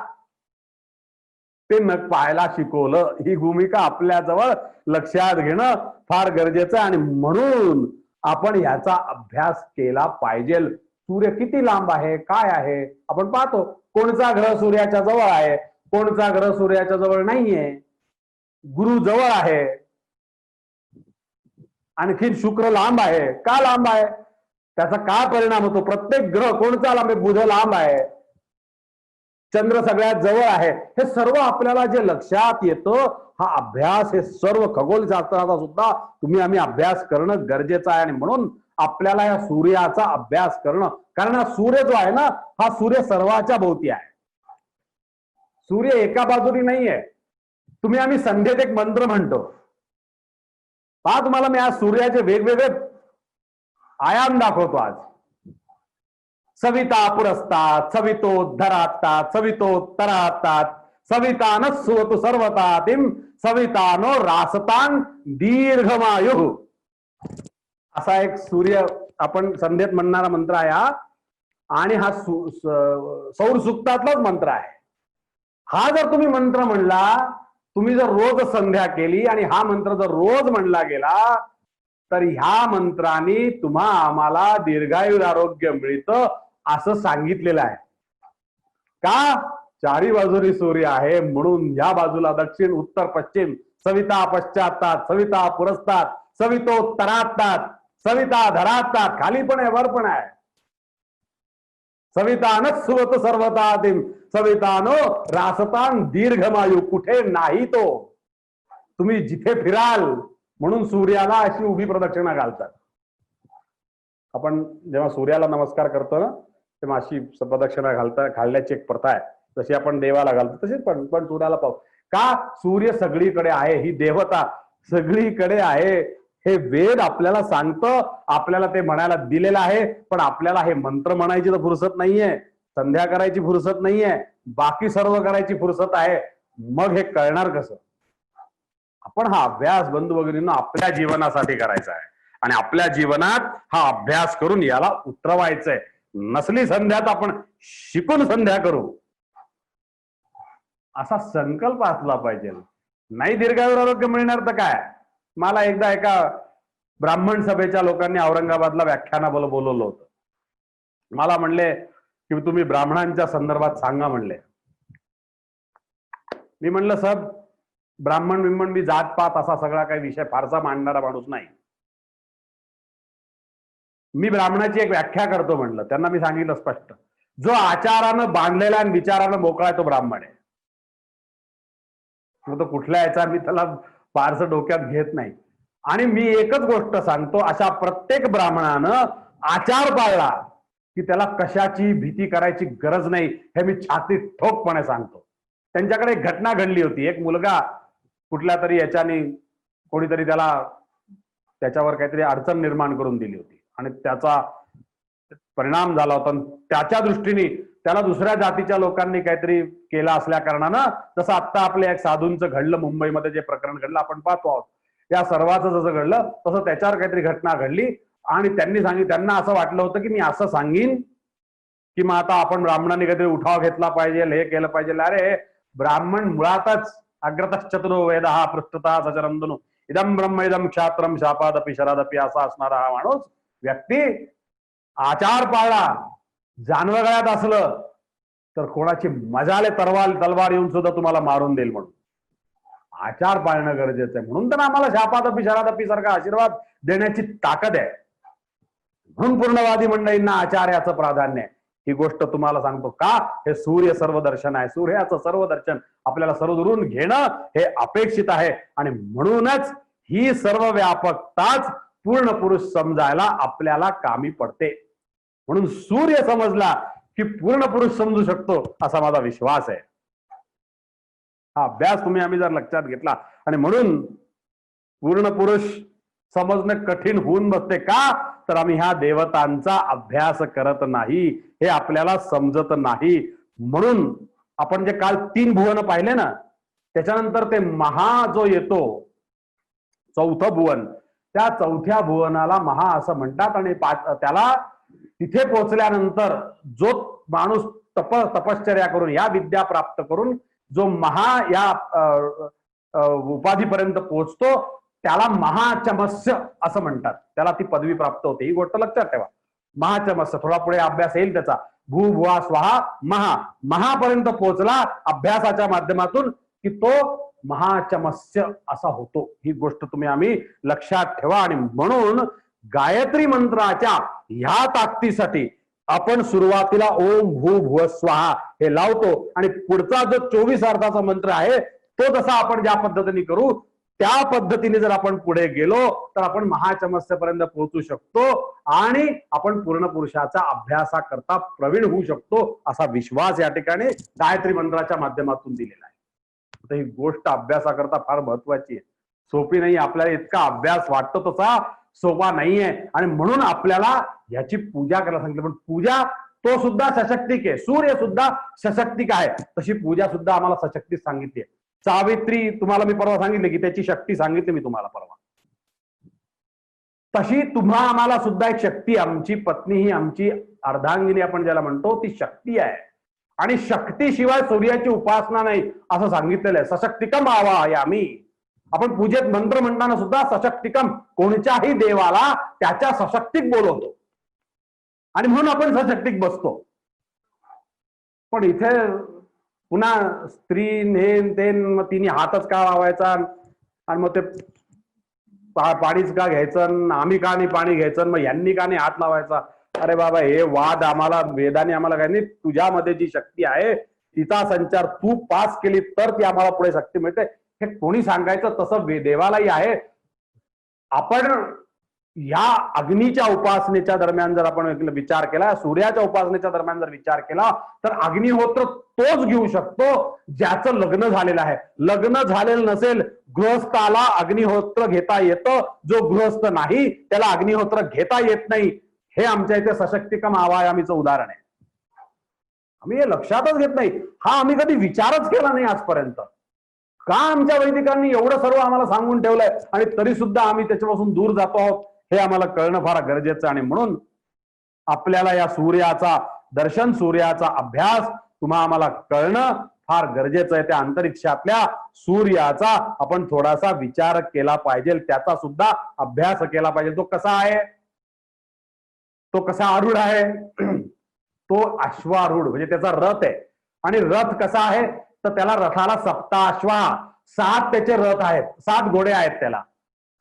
ते न पाहायला शिकवलं. ही भूमिका आपल्याजवळ लक्षात घेणं फार गरजेचं आहे. आणि म्हणून आपण ह्याचा अभ्यास केला पाहिजे. सूर्य किती लांब आहे, काय आहे आपण पाहतो. कोणचा ग्रह सूर्याच्या जवळ आहे, कोणचा ग्रह सूर्याच्या जवळ नाहीये. गुरु जवळ आहे, आणखी शुक्र लांब आहे. का लांब आहे? त्याचा काय परिणाम होतो? प्रत्येक ग्रह कोणचा लांब आहे? बुध लांब आहे, चंद्र सगळ्यात जवळ आहे. हे सर्व आपल्याला जे लक्षात येतं, हा अभ्यास हे सर्व खगोलशास्त्राचा सुद्धा तुम्ही आम्ही अभ्यास करणं गरजेचं आहे. आणि म्हणून आपल्याला या सूर्याचा अभ्यास करणं, कारण हा सूर्य जो आहे ना, हा सूर्य सर्वाच्या भोवती आहे. सूर्य एका बाजूनी नाहीये. तुम्ही आम्ही संध्येत एक मंत्र म्हणतो पहा, तुम्हाला मी आज सूर्याचे वेगवेगळे आयाम दाखवतो. आज सविता पुरस्तात, सवितोद्धरातात, सवितोत्तरातात, सविता न सुवतु सर्वतातिम, सविता नो रासतान दीर्घमायु. असा एक सूर्य आपण संध्येत म्हणणारा मंत्र आहे हा. आणि हा सौर सूक्तातलाच मंत्र आहे. हा जर तुम्ही मंत्र म्हणला, तुम्ही जर रोज संध्या केली आणि हा मंत्र जर रोज म्हणला गेला तर ह्या मंत्राने तुम्हा आम्हाला दीर्घायु आरोग्य मिळतं असं सांगितलेलं आहे. का? चारी बाजूनी सूर्य आहे म्हणून या बाजूला दक्षिण उत्तर पश्चिम, सविता पश्चातात, सविता पुरस्तात, सवितोत्तरातात, सविता धरातात, खाली पण आहे वर पण आहे. सविता न सुवत सर्वतातिम, सवितानो रासतान दीर्घमायू. कुठे नाही तो. तुम्ही जिथे फिराल, म्हणून सूर्याला अशी उभी प्रदक्षिणा घालतात. आपण जेव्हा सूर्याला नमस्कार करतो ना तेव्हा अशी प्रदक्षिणा घालण्याची एक प्रथा आहे. जशी आपण देवाला घालतो तशीच पण सूर्याला पाहू. का? सूर्य सगळीकडे आहे, ही देवता सगळीकडे आहे. हे वेद आपल्याला सांगतं, आपल्याला ते म्हणायला दिलेलं आहे. पण आपल्याला हे मंत्र म्हणायची तर फुरसत नाहीये, संध्या करायची फुरसत नाहीये, बाकी सर्व करायची फुरसत आहे. मग हे कळणार कसं? आपण हा अभ्यास बंधू भगिनींनो आपल्या जीवनासाठी करायचा आहे आणि आपल्या जीवनात हा अभ्यास करून याला उतरवायचंय. नसली संध्यात आपण शिकून संध्या करू असा संकल्प असला पाहिजे. नाही दीर्घायु आरोग्य मिळणार तर काय? मला एकदा एका ब्राह्मण सभेच्या लोकांनी औरंगाबादला व्याख्यानाला बोलवलं होतं. मला म्हणले की तुम्ही ब्राह्मणांच्या संदर्भात सांगा म्हणले. मी म्हणलं साहेब, ब्राह्मण मी जातपात असा सगळा काही विषय फारसा मांडणारा माणूस नाही. मी ब्राह्मणाची एक व्याख्या करतो म्हणलं. त्यांना मी सांगितलं स्पष्ट, जो आचारानं बांधलेला आणि विचारानं मोकळा आहे तो ब्राह्मण आहे. तो कुठल्या याचा मी त्याला फारसं डोक्यात घेत नाही. आणि मी एकच गोष्ट सांगतो, अशा प्रत्येक ब्राह्मणानं आचार पाळला की त्याला कशाची भीती करायची गरज नाही, हे मी छातीत ठोकपणे सांगतो. त्यांच्याकडे एक घटना घडली होती. एक मुलगा कुठल्या तरी याच्याने कोणीतरी त्याच्यावर काहीतरी अडचण निर्माण करून दिली होती आणि त्याचा परिणाम झाला होता. त्याच्या दृष्टीने त्याला दुसऱ्या जातीच्या लोकांनी काहीतरी केलं असल्या कारणानं, जसं आता आपल्या एक साधूंचं घडलं मुंबईमध्ये, जे प्रकरण घडलं आपण पाहतो आहोत, या सर्वांचं जसं घडलं तसं त्याच्यावर काहीतरी घटना घडली. आणि त्यांना असं वाटलं होतं की मी असं सांगीन की मग आता आपण ब्राह्मणांनी काहीतरी उठाव घेतला पाहिजे, हे केलं पाहिजे. अरे, ब्राह्मण मुळातच अग्रतश्चतुरो वेदः पृष्ठतः सचरंदनु इदम ब्रह्म इदम क्षात्रम शापादपि शरादपि असा असणारा हा माणूस व्यक्ती आचार पाळला, जानवं गळ्यात असलं तर कोणाची मजाले तलवार येऊन सुद्धा तुम्हाला मारून देईल. म्हणून आचार पाळणं गरजेचं आहे. म्हणून तर आम्हाला शापादपि शरादपि सारखा आशीर्वाद देण्याची ताकद आहे. म्हणून पूर्णवादी मंडळींना आचार्याचं प्राधान्य आहे. ही गोष्ट तुम्हाला सांगतो का, हे सूर्य सर्वदर्शन आहे. सूर्याचं सर्वदर्शन आपल्याला सर्वदूरून घेणं हे अपेक्षित आहे. आणि म्हणूनच ही सर्व व्यापकताच पूर्ण पुरुष समजायला आपल्याला कामी पडते. म्हणून सूर्य समजला की पूर्ण पुरुष समजू शकतो, असा माझा विश्वास आहे. हा अभ्यास आम्ही जर लक्षात घेतला, आणि म्हणून पूर्ण पुरुष समजणं कठीण होऊन बसते का, तर आम्ही ह्या देवतांचा अभ्यास करत नाही, हे आपल्याला समजत नाही. म्हणून आपण जे काल 3 भुवन पाहिले ना, त्याच्यानंतर ते महा जो येतो, चौथं भुवन, त्या चौथ्या भुवनाला महा असं म्हणतात. आणि त्याला तिथे पोहोचल्यानंतर जो माणूस तपश्चर्या करून या विद्या प्राप्त करून जो महा या उपाधीपर्यंत पोहोचतो, त्याला महाचमस्य असं म्हणतात. त्याला ती पदवी प्राप्त होते. ही गोष्ट लक्षात ठेवा. महाचमस्य, थोडा पुढे अभ्यास येईल त्याचा. भू भुवा स्वाहा महापर्यंत पोहोचला अभ्यासाच्या माध्यमातून की तो महाचमस्य असा होतो. ही गोष्ट आम्ही लक्षात ठेवा. आणि म्हणून गायत्री मंत्राच्या ह्या ताकदीसाठी आपण सुरुवातीला ओम भू भुव स्वाहा हे लावतो, आणि पुढचा जो 24 अर्थाचा मंत्र आहे तो जसा आपण ज्या पद्धतीने करू त्या पद्धतीने जर आपण पुढे गेलो तर आपण महाचमस्येपर्यंत पोहोचू शकतो आणि आपण पूर्ण पुरुषाचा अभ्यासाकरता प्रवीण होऊ शकतो, असा विश्वास या ठिकाणी गायत्री मंत्राच्या माध्यमातून दिलेला आहे. तर ही गोष्ट अभ्यासाकरता फार महत्वाची आहे. सोपी नाही. आपल्याला इतका अभ्यास वाटतो तसा सोपा नाहीये. आणि म्हणून आपल्याला याची पूजा करायला सांगितलं. पण पूजा तो सुद्धा सशक्तिक आहे. सूर्य सुद्धा सशक्तिक आहे. तशी पूजा सुद्धा आम्हाला सशक्तीच सांगितली आहे. सावित्री तुम्हाला मी परवा सांगितले की त्याची शक्ती सांगितली मी तुम्हाला परवा. तशी आम्हाला सुद्धा एक शक्ती, आमची पत्नी ही आमची अर्धांगिनी आपण ज्याला म्हणतो ती शक्ती आहे. आणि शक्तीशिवाय सूर्याची उपासना नाही असं सांगितलेलं आहे. सशक्तिकम आवाहयामी. आपण पूजेत मंत्र म्हणताना सुद्धा सशक्तिकम, कोणत्याही देवाला त्याच्या सशक्तिक बोलवतो आणि म्हणून आपण सशक्तिक बसतो. पण इथे पुन्हा स्त्री मग तिने हातच का लावायचा आणि मग ते पाणीच का घ्यायचं, आम्ही का नाही पाणी घ्यायचं, मग यांनी का नाही हात लावायचा. अरे बाबा, हे वाद आम्हाला वेदाने आम्हाला काय नाही, तुझ्यामध्ये जी शक्ती आहे तिचा संचार तू पास केली तर ती आम्हाला पुढे शक्ती मिळते. हे कोणी सांगायचं, तसं देवालाही आहे. आपण या अग्नीच्या उपासनेच्या दरम्यान जर आपण विचार केला, सूर्याच्या उपासनेच्या दरम्यान जर विचार केला तर अग्निहोत्र तोच घेऊ शकतो ज्याचं लग्न झालेलं आहे. लग्न झालेलं नसेल गृहस्थाला अग्निहोत्र घेता येतं, जो गृहस्थ नाही त्याला अग्निहोत्र घेता येत नाही. हे आमच्या इथे सशक्तिकम आवायामीचं उदाहरण आहे. आम्ही हे लक्षातच घेत नाही. हा आम्ही कधी विचारच केला नाही आजपर्यंत. का आमच्या वैदिकांनी एवढं सर्व आम्हाला सांगून ठेवलंय आणि तरी सुद्धा आम्ही त्याच्यापासून दूर जातो आहोत, हे आम्हाला कळणं फार गरजेचं. आणि म्हणून आपल्याला या सूर्याचा दर्शन, सूर्याचा अभ्यास आम्हाला कळणं फार गरजेचं आहे. त्या अंतरिक्षातल्या सूर्याचा आपण थोडासा विचार केला पाहिजे, त्याचा सुद्धा अभ्यास केला पाहिजे. तो कसा आहे, तो कसा आरूढ आहे? तो अश्वारूढ, म्हणजे त्याचा रथ आहे. आणि रथ कसा आहे तर त्याला रथाला सप्ताश्वा, 7 त्याचे रथ आहेत, 7 घोडे आहेत त्याला,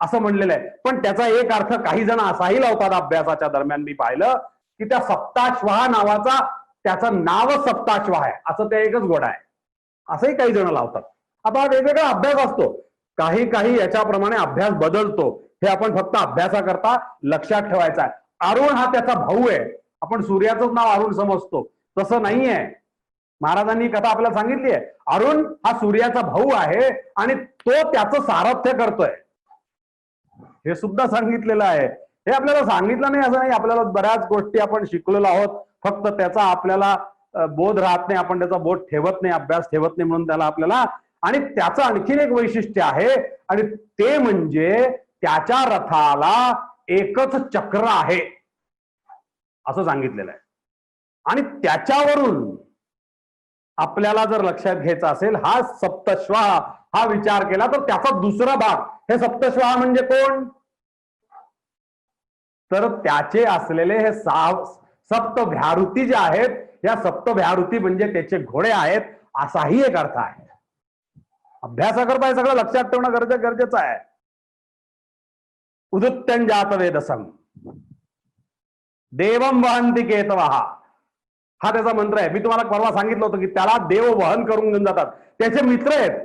असं म्हणलेलं आहे. पण त्याचा एक अर्थ काही जण असाही लावतात अभ्यासाच्या दरम्यान, मी पाहिलं की त्या सप्ताश्वा नावाचा, त्याचं नावच सप्ताश्वा आहे, असं ते एकच घोडा आहे, असंही काही जण लावतात. आता हा वेगवेगळा अभ्यास असतो, काही काही याच्याप्रमाणे अभ्यास बदलतो. हे आपण फक्त अभ्यासाकरता लक्षात ठेवायचा आहे. अरुण हा त्याचा भाऊ आहे. आपण सूर्याचंच नाव अरुण समजतो, तसं नाहीये. महाराजांनी कथा आपल्याला सांगितली आहे, अरुण हा सूर्याचा भाऊ आहे आणि तो त्याचं सारथ्य करतोय, हे सुद्धा सांगितलेलं आहे. हे आपल्याला सांगितलं नाही असं नाही, आपल्याला बऱ्याच गोष्टी आपण शिकलेलो आहोत, फक्त त्याचा आपल्याला बोध राहत नाही, आपण त्याचा बोध ठेवत नाही, अभ्यास ठेवत नाही, म्हणून त्याला आपल्याला. आणि त्याचं आणखीन एक वैशिष्ट्य आहे, आणि ते म्हणजे त्याच्या रथाला एकच चक्र आहे असं सांगितलेलं आहे. आणि त्याच्यावरून आपल्याला जर लक्षात घ्यायचा असेल, हा सप्तश्वा हा विचार केला तर त्याचा दुसरा भाग, हे सप्तश्वा म्हणजे कोण, तर त्याचे असलेले हे सप्तभ्याऋती जे आहेत, या सप्तभ्याऋती म्हणजे त्याचे घोडे आहेत, असाही एक अर्थ आहे. अभ्यासाकरता हे सगळं लक्षात ठेवणं गरजेचं आहे. उदुत्यंजात वेदसं देवम वहंती केतवः, हा त्याचा मंत्र आहे. मी तुम्हाला परवा सांगितलं होतं की त्याला देव वहन करून घेऊन जातात. त्याचे मित्र आहेत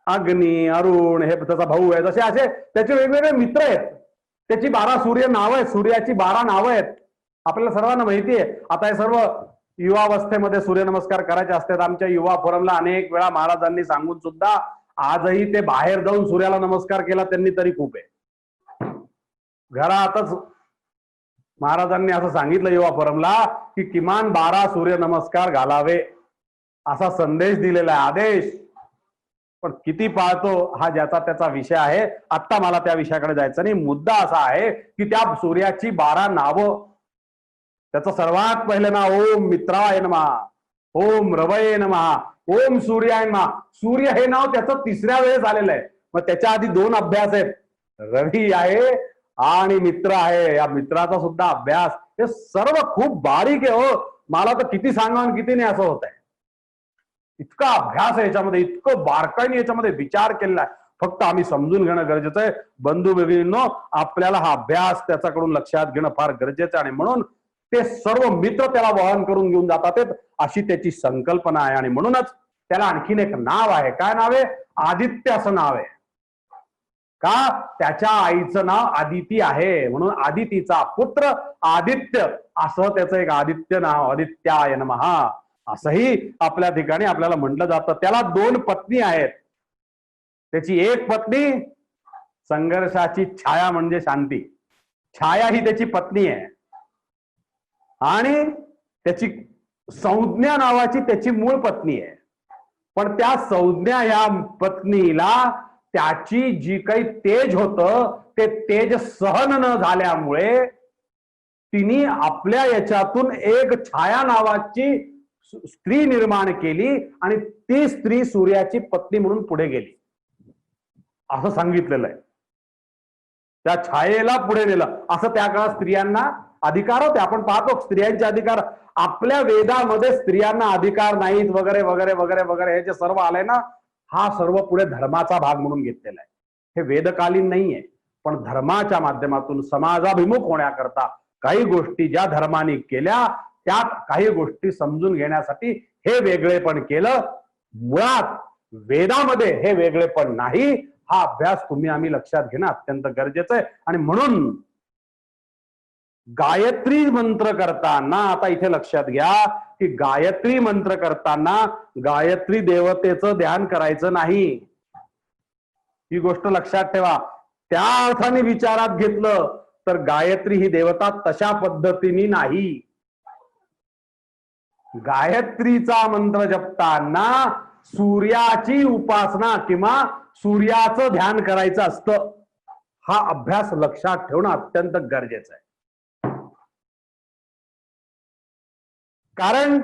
अग्नी, अरुण, हे त्याचा भाऊ आहे, जसे असे त्याचे वेगवेगळे मित्र आहेत. त्याची 12 सूर्य नावं आहेत, सूर्याची 12 नावं आहेत, आपल्याला सर्वांना माहिती आहे. आता हे सर्व युवावस्थेमध्ये सूर्यनमस्कार करायचे असतात. आमच्या युवा फोरमला अनेक वेळा महाराजांनी सांगून सुद्धा आजही ते बाहेर जाऊन सूर्याला नमस्कार केला त्यांनी तरी खूप आहे. घरातच महाराजांनी असं सांगितलं युवा फोरमला की किमान 12 सूर्य नमस्कार घालावे, असा संदेश दिलेला आहे, आदेश. पण किती पाळतो हा ज्याचा त्याचा विषय आहे. आता मला त्या विषयाकडे जायचं नाही. मुद्दा असा आहे की त्या सूर्याची 12 नावं, त्याचं सर्वात पहिलं नाव ओम मित्राय नमः, ओम रवये नमः, ओम सूर्याय नमः. सूर्य हे नाव त्याचं 3ऱ्या वेळेस आलेलं आहे. मग त्याच्या आधी 2 अभ्यास आहेत, रवी आहे आणि मित्र आहे. या मित्राचा सुद्धा अभ्यास, हे सर्व खूप बारीक आहे हो. मला तर किती सांगावं किती नाही असं होत आहे. इतका अभ्यास आहे याच्यामध्ये, इतकं बारकाईने याच्यामध्ये विचार केलेला आहे. फक्त आम्ही समजून घेणं गरजेचं आहे. बंधू भगिनींनो, आपल्याला हा अभ्यास त्याच्याकडून लक्षात घेणं फार गरजेचं आहे. आणि म्हणून ते सर्व मित्र त्याला वहन करून घेऊन जातात, अशी त्याची संकल्पना आहे. आणि म्हणूनच त्याला आणखीन एक नाव आहे. काय नाव आहे? आदित्य असं नाव आहे. का? त्याच्या आईचं नाव आदिती आहे, म्हणून आदितीचा पुत्र आदित्य, असं त्याचं एक आदित्य नाव, आदित्याय नमः असंही आपल्या ठिकाणी आपल्याला म्हटलं जातं. त्याला 2 पत्नी आहेत. त्याची एक पत्नी संघर्षाची छाया म्हणजे शांती, छाया ही त्याची पत्नी आहे. आणि त्याची संज्ञा नावाची त्याची मूळ पत्नी आहे. पण त्या संज्ञा या पत्नीला त्याची जी काही तेज होतं ते तेज सहन न झाल्यामुळे तिने आपल्या याच्यातून एक छाया नावाची स्त्री निर्माण केली आणि ती स्त्री सूर्याची पत्नी म्हणून पुढे गेली, असं सांगितलेलं आहे. त्या छायेला पुढे नेलं. असं त्या काळात स्त्रियांना अधिकार होते. आपण पाहतो स्त्रियांचे अधिकार आपल्या वेदामध्ये, स्त्रियांना अधिकार नाहीत वगैरे वगैरे वगैरे वगैरे, हे जे सर्व आलंय ना, हा सर्व पुढे धर्माचा भाग म्हणून घेतलेला आहे. हे वेदकालीन नाहीये, पण धर्माच्या माध्यमातून समाजाभिमुख होण्याकरता काही गोष्टी ज्या धर्माने केल्या, त्यात काही गोष्टी समजून घेण्यासाठी हे वेगळेपण केलं. मुळात वेदामध्ये हे वेगळेपण नाही. हा अभ्यास तुम्ही आम्ही लक्षात घेणं अत्यंत गरजेचं आहे. आणि म्हणून गायत्री मंत्र करताना, आता इथे लक्षात घ्या की गायत्री मंत्र करताना गायत्री देवतेचं ध्यान करायचं नाही, ही गोष्ट लक्षात ठेवा. त्या अर्थाने विचारात घेतलं तर गायत्री ही देवता तशा पद्धतीने नाही. गायत्रीचा मंत्र जपताना सूर्याची उपासना किंवा सूर्याचं ध्यान करायचं असतं. हा अभ्यास लक्षात ठेवणं अत्यंत गरजेचं आहे. कारण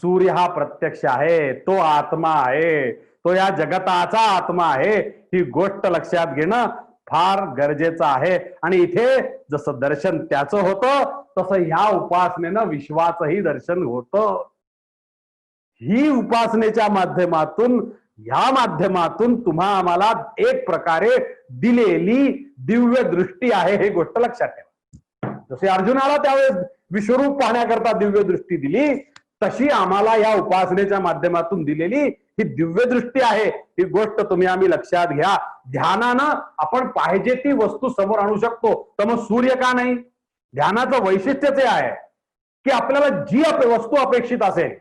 सूर्य हा प्रत्यक्ष आहे, तो आत्मा आहे, तो या जगताचा आत्मा आहे, ही गोष्ट लक्षात घेणं फार गरजेचं आहे. आणि इथे जसं दर्शन त्याचं होतं तसं ह्या उपासनेनं विश्वाचंही दर्शन होतं. ही उपासनेच्या माध्यमातून, ह्या माध्यमातून तुम्हा आम्हाला एक प्रकारे दिलेली दिव्य दृष्टी आहे, ही गोष्ट लक्षात ठेवा. जसे अर्जुनाला त्यावेळेस विश्वरूप पाहण्याकरता दिव्य दृष्टी दिली, तशी आम्हाला या उपासनेच्या माध्यमातून दिलेली ही दिव्य दृष्टी आहे, ही गोष्ट तुम्ही आम्ही लक्षात घ्या. ध्यानानं आपण पाहिजे ती वस्तू समोर आणू शकतो, तर मग सूर्य का नाही? ध्यानाचं वैशिष्ट्यच हे आहे की आपल्याला जी वस्तू अपेक्षित असेल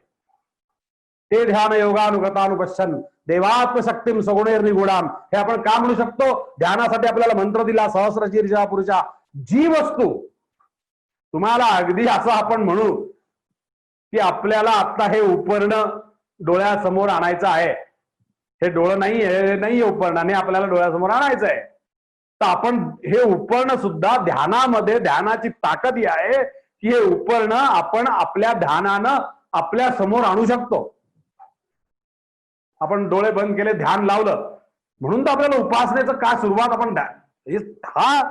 ते ध्यान योगानुगतानुपश्यन देवात्मशक्तीम सगुणैर्निगुणाम, हे आपण का म्हणू शकतो? ध्यानासाठी आपल्याला मंत्र दिला, सहस्रशीर्षा पुरुषा. जी वस्तू तुम्हाला अगदी असं आपण म्हणू की आपल्याला आता हे उपर्ण डोळ्यासमोर आणायचं आहे, हे डोळं नाहीये उपरणाने आपल्याला डोळ्यासमोर आणायचं आहे, तर आपण हे उपर्ण सुद्धा ध्यानामध्ये, ध्यानाची ताकद ही आहे की हे उपर्ण आपण आपल्या ध्यानानं आपल्या समोर आणू शकतो. आपण डोळे बंद केले, ध्यान लावलं, म्हणून तर आपल्याला उपासनेचं का सुरुवात आपण हा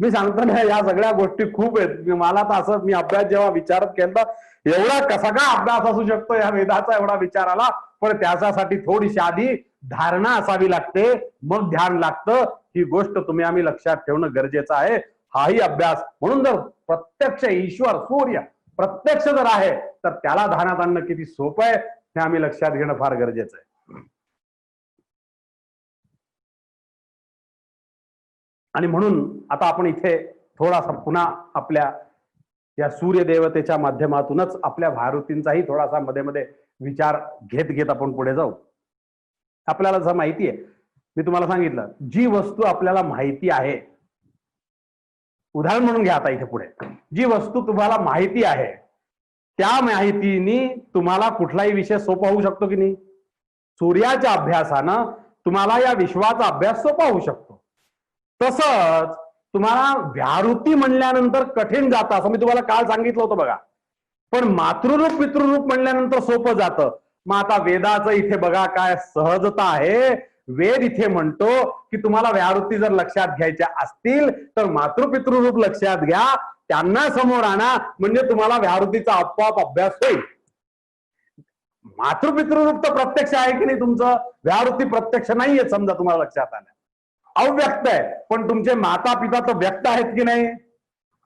मी सांगतो ना, या सगळ्या गोष्टी खूप आहेत. मला तर असं, मी अभ्यास जेव्हा विचारत केला, एवढा कसा का अभ्यास असू शकतो या वेदाचा, एवढा विचार आला. पण त्याच्यासाठी थोडीशी आधी धारणा असावी लागते, मग ध्यान लागतं. ही गोष्ट तुम्ही आम्ही लक्षात ठेवणं गरजेचं आहे. हाही अभ्यास. म्हणून जर प्रत्यक्ष ईश्वर सूर्य प्रत्यक्ष जर आहे तर त्याला ध्यानात आणणं किती सोपं आहे हे आम्ही लक्षात घेणं फार गरजेचं आहे. आणि म्हणून आता आपण इथे थोडासा पुन्हा आपल्या या सूर्य देवतेच्या माध्यमातूनच आपल्या भारूतींचाही थोडासा मध्ये मध्ये विचार घेत आपण पुढे जाऊ. आपल्याला जसं माहिती आहे, मी तुम्हाला सांगितलं, जी वस्तू आपल्याला माहिती आहे, उदाहरण म्हणून घ्या आता इथे पुढे, जी वस्तू तुम्हाला माहिती आहे त्या माहितीनी तुम्हाला कुठलाही विषय सोपा होऊ शकतो की नाही? सूर्याच्या अभ्यासानं तुम्हाला या विश्वाचा अभ्यास सोपा होऊ शकतो. तसंच तुम्हाला व्याहृती म्हणल्यानंतर कठीण जातं, असं मी तुम्हाला काल सांगितलं होतं बघा. पण मातृरूप पितृरूप म्हणल्यानंतर सोपं जातं. मग आता वेदाचं इथे बघा काय सहजता आहे. वेद इथे म्हणतो की तुम्हाला व्याहृती जर लक्षात घ्यायच्या असतील तर मातृपितृरूप लक्षात घ्या, त्यांना समोर आणा, म्हणजे तुम्हाला व्याहृतीचा आपोआप अभ्यास होईल. मातृपितृरूप तर प्रत्यक्ष आहे की नाही तुमचं, व्याहृती प्रत्यक्ष नाहीये समजा, तुम्हाला लक्षात आलं. अव्यक्त आहे, पण तुमचे माता पिता तर व्यक्त आहेत की नाही?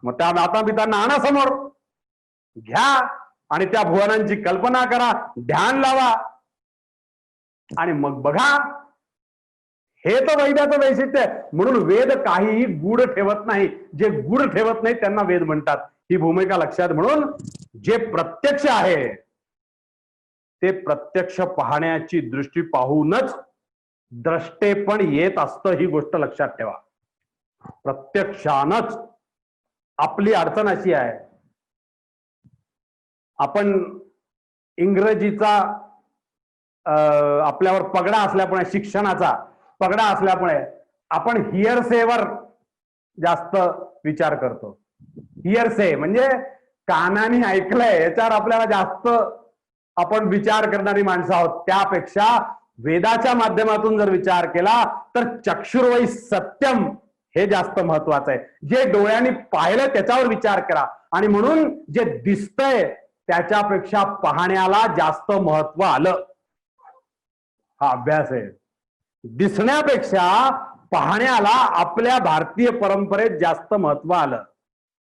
मग त्या माता पितांना आणा समोर, घ्या आणि त्या भुवनांची कल्पना करा, ध्यान लावा आणि मग बघा. हे तर वैद्याचं वैशिष्ट्य आहे. म्हणून वेद काहीही गूढ ठेवत नाही. जे गूढ ठेवत नाही त्यांना वेद म्हणतात. ही भूमिका लक्षात. म्हणून जे प्रत्यक्ष आहे ते प्रत्यक्ष पाहण्याची दृष्टी पाहूनच द्रष्टे पण येत असतं, ही गोष्ट लक्षात ठेवा. प्रत्यक्षानच. आपली अडचण अशी आहे, आपण इंग्रजीचा आपल्यावर पगडा असल्यामुळे, शिक्षणाचा पगडा असल्यामुळे आपण हिअरसेवर जास्त विचार करतो. हिअरसे म्हणजे कानाने ऐकलंय याच्यावर आपल्याला जास्त आपण विचार करणारी माणसं आहोत. त्यापेक्षा वेदाच्या माध्यमातून जर विचार केला तर चक्षुर्वै सत्यम हे जास्त महत्वाचं आहे. जे डोळ्यांनी पाहिलं त्याच्यावर विचार करा. आणि म्हणून जे दिसतंय त्याच्यापेक्षा पाहण्याला जास्त महत्व आलं. हा अभ्यास आहे. दिसण्यापेक्षा पाहण्याला आपल्या भारतीय परंपरेत जास्त महत्व आलं.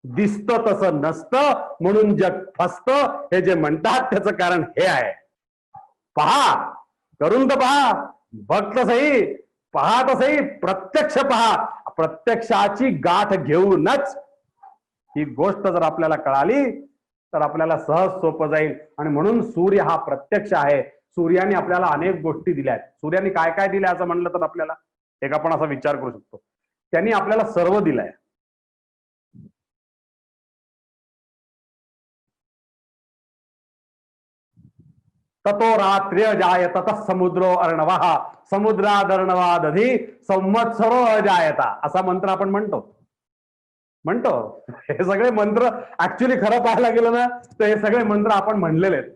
दिसतं तसं नसतं म्हणून जग फसतं, हे जे म्हणतात त्याचं कारण हे आहे. पहा, करून तर पहा, भक्त सही, पहा तर सही, प्रत्यक्ष पहा. प्रत्यक्षाची गाठ घेऊनच ही गोष्ट जर आपल्याला कळाली तर आपल्याला सहज सोपं जाईल. आणि म्हणून सूर्य हा प्रत्यक्ष आहे. सूर्याने आपल्याला अनेक गोष्टी दिल्या आहेत. सूर्याने काय काय दिल्या असं म्हणलं तर आपल्याला एक आपण असा विचार करू शकतो. त्यांनी आपल्याला सर्व दिलंय. ततो रात्र्य जायत ततः समुद्रो अर्णवः समुद्रादर्णवादधी संवत्सरो अजायता, असा मंत्र आपण म्हणतो. हे सगळे मंत्र ऍक्च्युली खरं पाहायला गेलं ना तर हे सगळे मंत्र आपण म्हणलेले आहेत.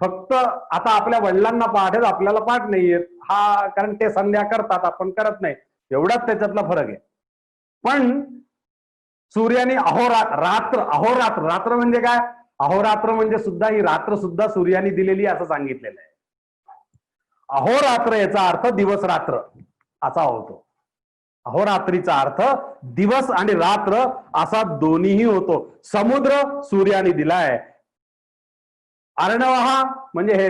फक्त आता आपल्या वडिलांना पाठ आहेत, आपल्याला पाठ नाहीयेत, हा कारण ते संध्या करतात, आपण करत नाही, एवढाच त्याच्यातला फरक आहे. पण सूर्याने रात्र अहोरात्र, रात्र म्हणजे काय, अहोरात्र म्हणजे सुद्धा ही रात्र सुद्धा सूर्याने दिलेली असं सांगितलेलं आहे. अहोरात्र याचा अर्थ दिवस रात्र असा होतो. अहोरात्रीचा अर्थ दिवस आणि रात्र असा दोन्हीही होतो. समुद्र सूर्याने दिलाय, अर्णवहा म्हणजे हे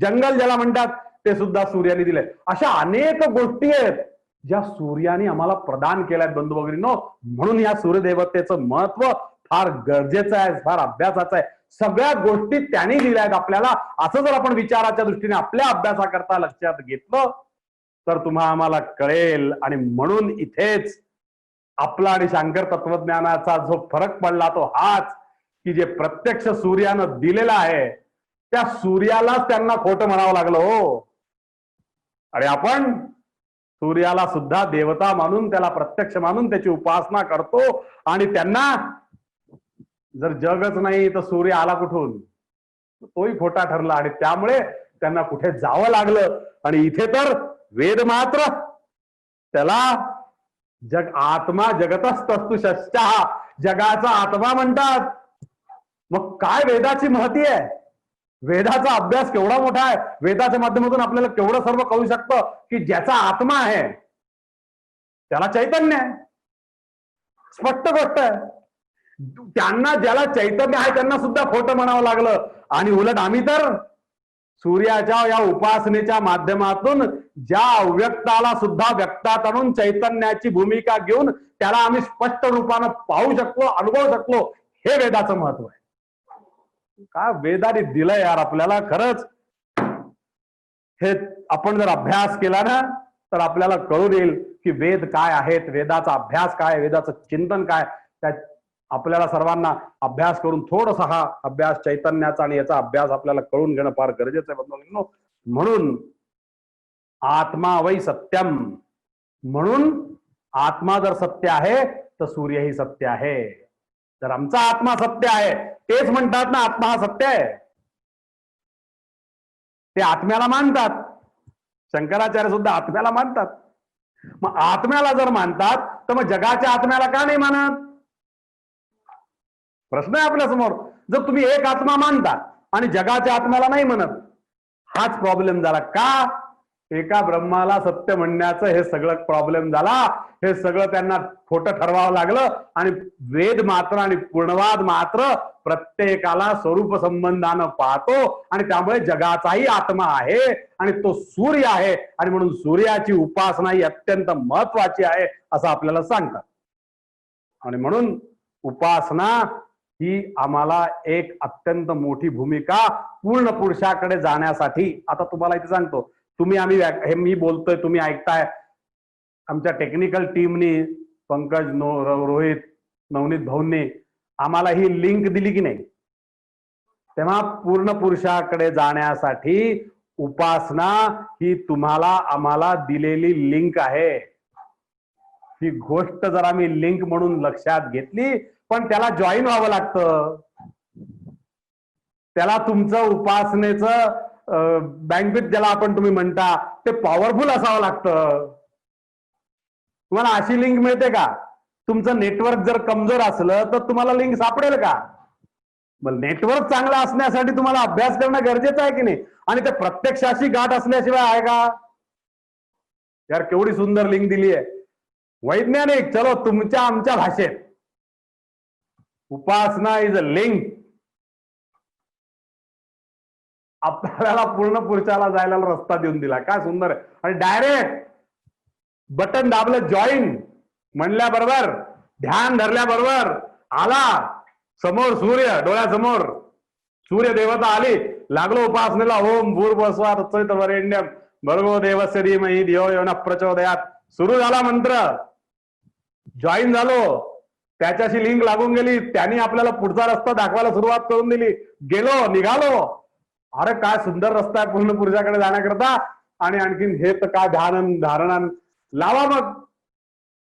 जंगल ज्याला म्हणतात ते सुद्धा सूर्याने दिलंय. अशा अनेक गोष्टी आहेत ज्या सूर्याने आम्हाला प्रदान केल्यात बंधू भगिनींनो. म्हणून या सूर्यदेवतेचं महत्व फार गरजेचं आहे, फार अभ्यासाचं आहे. सगळ्या गोष्टी त्यांनी दिल्या आहेत आपल्याला. असं जर आपण विचाराच्या दृष्टीने आपल्या अभ्यासाकरता लक्षात घेतलं तर तुम्हा आम्हाला कळेल. आणि म्हणून इथेच आपला आणि शांकर तत्वज्ञानाचा जो फरक पडला तो हाच की जे प्रत्यक्ष सूर्यानं दिलेलं आहे त्या सूर्यालाच त्यांना खोटं म्हणावं लागलं हो. अरे आपण सूर्याला सुद्धा देवता मानून, त्याला प्रत्यक्ष मानून त्याची उपासना करतो. आणि त्यांना जर जगच नाही तर सूर्य आला कुठून, तोही खोटा ठरला. आणि त्यामुळे त्यांना कुठे जावं लागलं. आणि इथे तर वेद मात्र त्याला आत्मा जगतस्तस्तु षष्ठः, जगाचा आत्मा म्हणतात. मग काय वेदाची महती आहे, वेदाचा अभ्यास केवढा मोठा आहे, वेदाच्या माध्यमातून आपल्याला केवढं सर्व कळू शकतं की ज्याचा आत्मा आहे त्याला चैतन्य आहे. स्पष्ट गोष्ट आहे. त्यांना ज्याला चैतन्य आहे त्यांना सुद्धा खोटं म्हणावं लागलं. आणि उलट आम्ही तर सूर्याच्या या उपासनेच्या माध्यमातून ज्या अव्यक्ताला सुद्धा व्यक्तात आणून चैतन्याची भूमिका घेऊन त्याला आम्ही स्पष्ट रूपानं पाहू शकलो, अनुभवू शकलो. हे वेदाचं महत्व आहे. का वेदाने दिलंय यार आपल्याला. खरंच हे आपण जर अभ्यास केला ना तर आपल्याला कळून येईल की वेद काय आहेत, वेदाचा अभ्यास काय, वेदाचं चिंतन काय. त्या आपल्याला सर्वांना अभ्यास करून थोडासा हा अभ्यास चैतन्याचा आणि याचा अभ्यास आपल्याला कळून घेणं फार गरजेचं आहे बंधूंनो. म्हणून आत्मा वै सत्यम, म्हणून आत्मा जर सत्य आहे तर सूर्यही सत्य आहे. जर आमचा आत्मा सत्य आहे, तेच म्हणतात ना आत्मा हा सत्य आहे, ते आत्म्याला मानतात. शंकराचार्य सुद्धा आत्म्याला मानतात. मग आत्म्याला जर मानतात तर मग जगाच्या आत्म्याला का नाही मानत, प्रश्न आहे आपल्या समोर. जर तुम्ही एक आत्मा मानता आणि जगाच्या आत्म्याला नाही म्हणत, हाच प्रॉब्लेम झाला. का एका ब्रह्माला सत्य म्हणण्याचं हे सगळं प्रॉब्लेम झाला. हे सगळं त्यांना खोटं ठरवावं लागलं. आणि वेद मात्र आणि पूर्णवाद मात्र प्रत्येकाला स्वरूप संबंधानं पाहतो. आणि त्यामुळे जगाचाही आत्मा आहे आणि तो सूर्य आहे. आणि म्हणून सूर्याची उपासना ही अत्यंत महत्वाची आहे असं आपल्याला सांगतात. आणि म्हणून उपासना ही आम्हाला एक अत्यंत मोठी भूमिका पूर्ण पुरुषाकडे जाण्यासाठी. आता तुम्हाला इथे सांगतो, तुम्ही आम्ही हे मी बोलतोय तुम्ही ऐकताय, आमच्या टेक्निकल टीमनी पंकज रोहित नवनीत भाऊंनी आम्हाला ही लिंक दिली की नाही. तेव्हा पूर्ण पुरुषाकडे जाण्यासाठी उपासना ही तुम्हाला आम्हाला दिलेली लिंक आहे. ही गोष्ट जर आम्ही लिंक म्हणून लक्षात घेतली, पण त्याला जॉईन व्हावं लागतं. त्याला तुमचं उपासनेचं बँकवेट ज्याला आपण तुम्ही म्हणता ते पॉवरफुल असावं लागतं. तुम्हाला अशी लिंक मिळते का, तुमचं नेटवर्क जर कमजोर असलं तर तुम्हाला लिंक सापडेल का. मग नेटवर्क चांगलं असण्यासाठी तुम्हाला अभ्यास करणं गरजेचं आहे की नाही. आणि ते प्रत्यक्षाशी गाठ असल्याशिवाय आहे का. यार केवढी सुंदर लिंक दिली आहे, वैज्ञानिक. चलो तुमच्या आमच्या भाषेत उपासना इज अ लिंक. आपल्याला पूर्ण पुरुषाला जायला रस्ता देऊन दिला. काय सुंदर आहे. आणि डायरेक्ट बटन दाबलं जॉईन म्हणल्याबरोबर, ध्यान धरल्याबरोबर आला समोर सूर्य, डोळ्यासमोर सूर्य देवता आली. लागलो उपासनेला. ओम भूर्भुवस्सुवः तत्सवितुर्वरेण्यं भर्गो देवस्य धीमहि धियो यो नः प्रचोदयात्. सुरू झाला मंत्र, जॉईन झालो, त्याच्याशी लिंक लागून गेली. त्यांनी आपल्याला पुढचा रस्ता दाखवायला सुरुवात करून दिली. गेलो, निघालो. अरे काय सुंदर रस्ता आहे पूर्ण पुरुषाकडे जाण्याकरता. आणि आणखीन हे तर काय ध्यान धारणा लावा. मग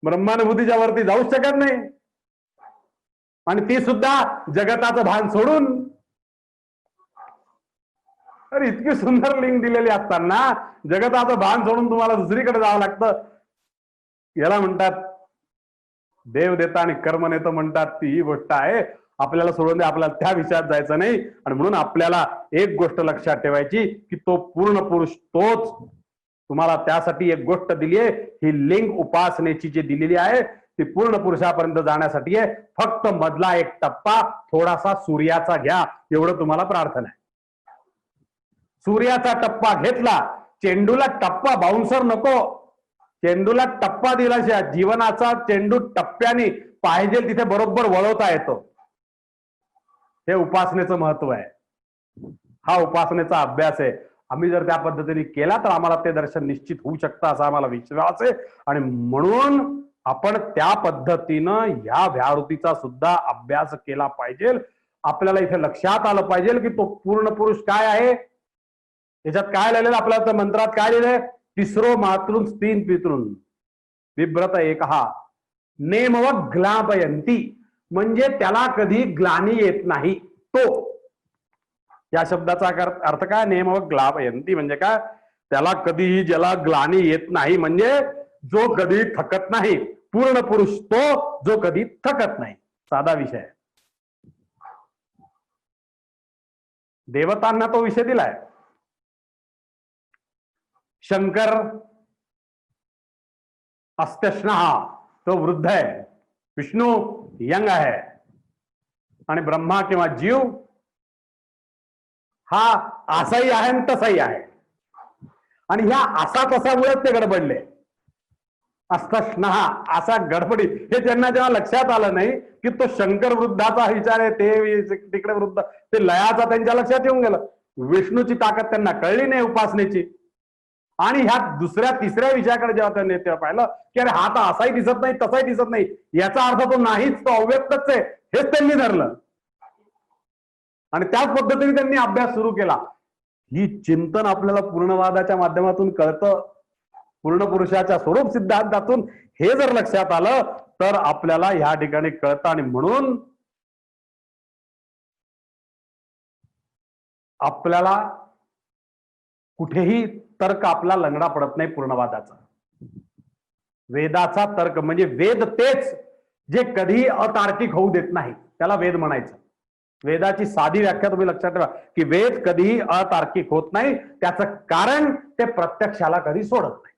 ब्रह्मानुभूतीच्या वरती जाऊच शकत नाही. आणि ती सुद्धा जगताचं भान सोडून. अरे इतकी सुंदर लिंक दिलेली असताना जगताचं भान सोडून तुम्हाला दुसरीकडे जावं लागतं. याला म्हणतात देव देता आणि कर्म नेतं म्हणतात, ती ही गोष्ट आहे. आपल्याला सोडून दे, आपल्याला त्या विषयात जायचं नाही. आणि म्हणून आपल्याला एक गोष्ट लक्षात ठेवायची की तो पूर्ण पुरुष तोच. तुम्हाला त्यासाठी एक गोष्ट दिली आहे, ही लिंक उपासनेची जी दिलेली आहे ती पूर्ण पुरुषापर्यंत जाण्यासाठी आहे. फक्त मधला एक टप्पा थोडासा सूर्याचा घ्या, एवढं तुम्हाला प्रार्थना आहे. सूर्याचा टप्पा घेतला, चेंडूला टप्पा बाउन्सर नको, चेंडूला टप्पा दिल्याशिवाय जीवनाचा चेंडू टप्प्याने पाहिजे तिथे बरोबर वळवता येतो. हे उपासनेचं महत्व आहे. हा उपासनेचा अभ्यास आहे. आम्ही जर त्या पद्धतीने केला तर आम्हाला ते दर्शन निश्चित होऊ शकतं असा आम्हाला विश्वास आहे. आणि म्हणून आपण त्या पद्धतीनं ह्या व्यावृत्तीचा सुद्धा अभ्यास केला पाहिजे. आपल्याला इथे लक्षात आलं पाहिजे की तो पूर्ण पुरुष काय आहे. याच्यात काय लिहिलेलं, आपल्या मंत्रात काय लिहिलंय, तिसरो मातृन तीन पितृन बिभ्रत एकहा नेमव ग्लापयंती, म्हणजे त्याला कधी ग्लानी येत नाही. तो या शब्दाचा अर्थ काय, नेमव ग्लापयंती म्हणजे काय, त्याला कधीही ज्याला ग्लानी येत नाही, म्हणजे जो कधी थकत नाही. पूर्ण पुरुष तो जो कधी थकत नाही. साधा विषय आहे. देवतांना तो विषय दिलाय. शंकर अस्त्यश्नः तो वृद्ध आहे, विष्णू यंग आहे, आणि ब्रह्मा किंवा जीव हा असाही आहे आणि तसाही आहे. आणि ह्या असा तसामुळेच ते गडबडले. अस्त्यश्नः असा गडबडी, हे त्यांना जेव्हा लक्षात आलं नाही की तो शंकर वृद्धाचा विचार आहे, ते तिकडे वृद्ध, ते लयाचा त्यांच्या लक्षात येऊन गेलं. विष्णूची ताकद त्यांना कळली नाही उपासनेची. आणि ह्या दुसऱ्या तिसऱ्या विषयाकडे जेव्हा त्यांनी तेव्हा पाहिलं की अरे हा तर असाही दिसत नाही तसाही दिसत नाही, याचा अर्थ तो नाहीच, तो अव्यक्तच आहे, हेच त्यांनी धरलं. आणि त्याच पद्धतीने त्यांनी अभ्यास सुरू केला. ही चिंतन आपल्याला पूर्णवादाच्या माध्यमातून कळतं. पूर्ण पुरुषाच्या स्वरूप सिद्धांतातून हे जर लक्षात आलं तर आपल्याला ह्या ठिकाणी कळतं. आणि म्हणून आपल्याला कुठेही तर्क आपला लंगडा पडत नाही पूर्णवादाचा. वेदाचा तर्क म्हणजे वेद तेच जे कधीही अतार्किक होऊ देत नाही, त्याला वेद म्हणायचं. वेदाची साधी व्याख्या तुम्ही लक्षात ठेवा की वेद कधीही अतार्किक होत नाही. त्याचं कारण ते प्रत्यक्षाला कधी सोडत नाही.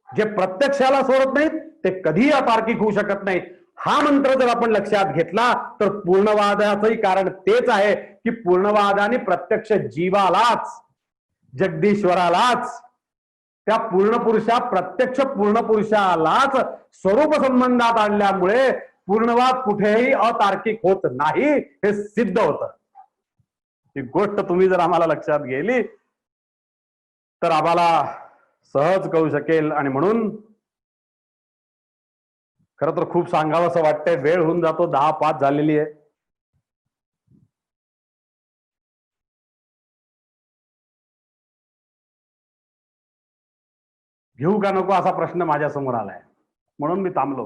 जे प्रत्यक्षाला सोडत नाहीत ते कधीही अतार्किक होऊ शकत नाही. हा मंत्र जर आपण लक्षात घेतला तर पूर्णवादाचंही कारण तेच आहे की पूर्णवादाने प्रत्यक्ष जीवालाच, जगदीश्वरालाच, त्या पूर्णपुरुषा प्रत्यक्ष पूर्णपुरुषालाच स्वरूप संबंधात आणल्यामुळे पूर्णवाद कुठेही अतार्किक होत नाही हे सिद्ध होतं. ही गोष्ट तुम्ही जर आम्हाला लक्षात गेली तर आम्हाला सहज कळू शकेल. आणि म्हणून खरं तर खूप सांगावं असं वाटतंय, वेळ होऊन जातो, 10:05 झालेली आहे. घेऊ का नको असा प्रश्न माझ्या समोर आलाय, म्हणून मी थांबलो.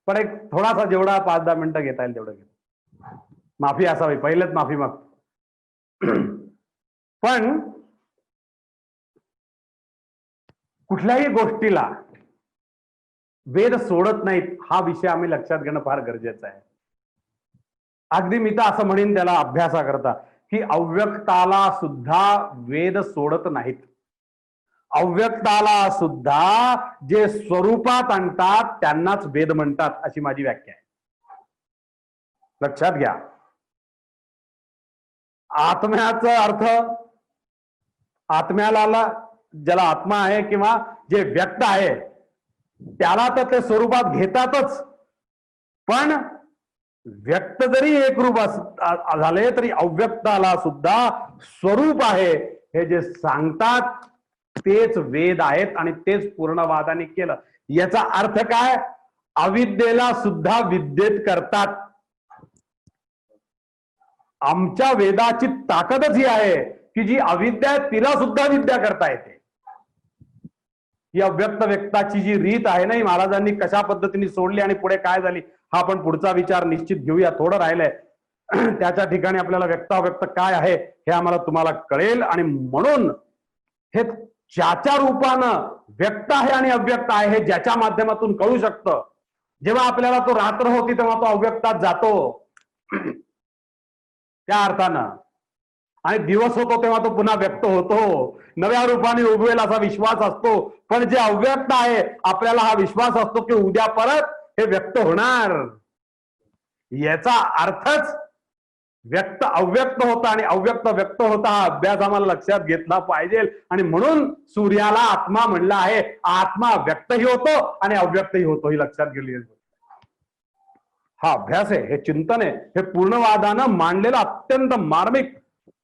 पण एक थोडासा जेवढा 5-10 मिनिटं घेता येईल तेवढं घेतो. माफी असावी, पहिलेच माफी मागतो. पण कुठल्याही गोष्टीला वेद सोडत नाहीत हा विषय आम्ही लक्षात घेणं फार गरजेचं आहे. अगदी मी तर असं म्हणेन त्याला अभ्यासाकरता की अव्यक्ताला सुद्धा वेद सोडत नाहीत. अव्यक्ताला सुद्धा जे स्वरूपात आणतात त्यांनाच वेद म्हणतात, अशी माझी व्याख्या आहे. लक्षात घ्या. आत्म्याचा अर्थ, आत्म्याला ज्याला आत्मा आहे किंवा जे व्यक्त आहे त्याला तर ते स्वरूपात घेतातच. पण व्यक्त जरी एक रूप झाले तरी अव्यक्ताला सुद्धा स्वरूप आहे हे जे सांगतात तेच वेद आहेत आणि तेच पूर्णवादाने केलं. याचा अर्थ काय, अविद्येला सुद्धा विद्येत करतात. आमच्या वेदाची ताकदच ही आहे की जी अविद्या आहे तिला सुद्धा विद्या करता येते. ही अव्यक्त व्यक्ताची जी रीत आहे ना, महाराजांनी कशा पद्धतीने सोडली आणि पुढे काय झाली हा आपण पुढचा विचार निश्चित घेऊया. थोडं राहिलंय. त्याच्या ठिकाणी आपल्याला व्यक्ताव्यक्त काय आहे हे आम्हाला तुम्हाला कळेल. आणि म्हणून हे ज्याच्या रूपानं व्यक्त आहे आणि अव्यक्त आहे हे ज्याच्या माध्यमातून कळू शकतं. जेव्हा आपल्याला तो रात्र होती तेव्हा तो अव्यक्तात जातो त्या अर्थानं, आणि दिवस होतो तेव्हा तो पुन्हा व्यक्त होतो, नव्या रूपाने उगवेल असा विश्वास असतो. पण जे अव्यक्त आहे आपल्याला हा विश्वास असतो की उद्या परत हे व्यक्त होणार. याचा अर्थच व्यक्त अव्यक्त होता आणि अव्यक्त व्यक्त होता हा अभ्यास आम्हाला लक्षात घेतला पाहिजे. आणि म्हणून सूर्याला आत्मा म्हणलं आहे. आत्मा व्यक्तही होतो आणि अव्यक्तही होतो, ही लक्षात गेली. हा अभ्यास आहे, हे चिंतन आहे, हे पूर्णवादानं मांडलेलं अत्यंत मार्मिक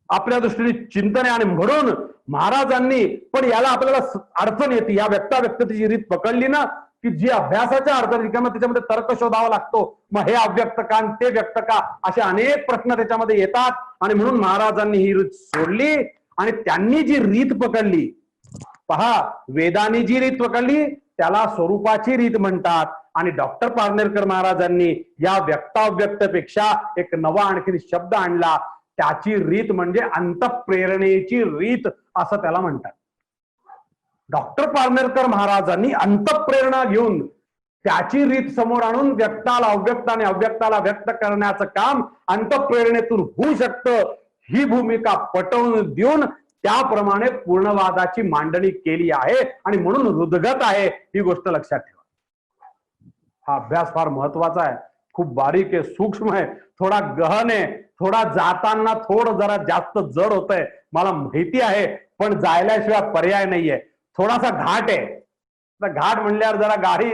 आपल्या दृष्टीने चिंतन आहे. आणि म्हणून महाराजांनी पण याला आपल्याला अडचण येते, या व्यक्ताव्यक्तीची रीत पकडली ना की जी अभ्यासाच्या अर्थ रिकामा त्याच्यामध्ये तर्क शोधावा लागतो. मग हे अव्यक्त का ते व्यक्त का असे अनेक प्रश्न त्याच्यामध्ये येतात. आणि म्हणून महाराजांनी ही रीत सोडली आणि त्यांनी जी रीत पकडली, पहा वेदांनी जी रीत पकडली त्याला स्वरूपाची रीत म्हणतात. आणि डॉक्टर पारनेरकर महाराजांनी या व्यक्ताव्यक्तपेक्षा एक नवा आणखी शब्द आणला, त्याची रीत म्हणजे अंतःप्रेरणेची रीत असं त्याला म्हणतात. डॉक्टर पारनेरकर महाराजांनी अंतःप्रेरणा घेऊन त्याची रीत समोर आणून व्यक्ताला अव्यक्त आणि अव्यक्ताला व्यक्त करण्याचं काम अंतःप्रेरणेतून होऊ शकतं, ही भूमिका पटवून देऊन त्याप्रमाणे पूर्णवादाची मांडणी केली आहे. आणि म्हणून हृदगत आहे, ही गोष्ट लक्षात ठेवा. हा अभ्यास फार महत्वाचा आहे, खूप बारीक आहे, सूक्ष्म आहे, थोडा गहन आहे, थोडा जाताना थोडं जरा जास्त जड होत आहे, मला माहिती आहे. पण जायल्याशिवाय पर्याय नाहीये. थोडासा घाट आहे, घाट म्हणल्यावर जरा गाडी,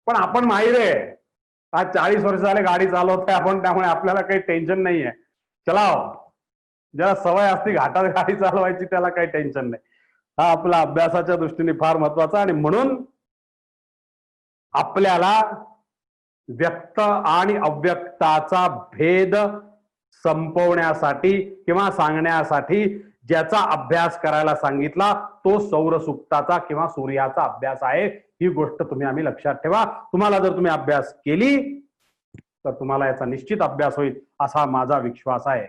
पण आपण माहिर आहे, आज 40 वर्ष झाले गाडी चालवतोय आपण, त्यामुळे आपल्याला काही टेन्शन नाहीये. चला, ज्याला सवय असते घाटात गाडी चालवायची त्याला काही टेन्शन नाही. हा आपला अभ्यासाच्या दृष्टीने फार महत्वाचा. आणि म्हणून आपल्याला व्यक्त आणि अव्यक्ताचा भेद संपवण्यासाठी किंवा सांगण्यासाठी ज्याचा अभ्यास करायला सांगितला तो सौरसुक्ताचा किंवा सूर्याचा अभ्यास आहे. ही गोष्ट तुम्ही आम्ही लक्षात ठेवा. तुम्हाला जर तुम्ही अभ्यास केली तर तुम्हाला याचा निश्चित अभ्यास होईल असा माझा विश्वास आहे.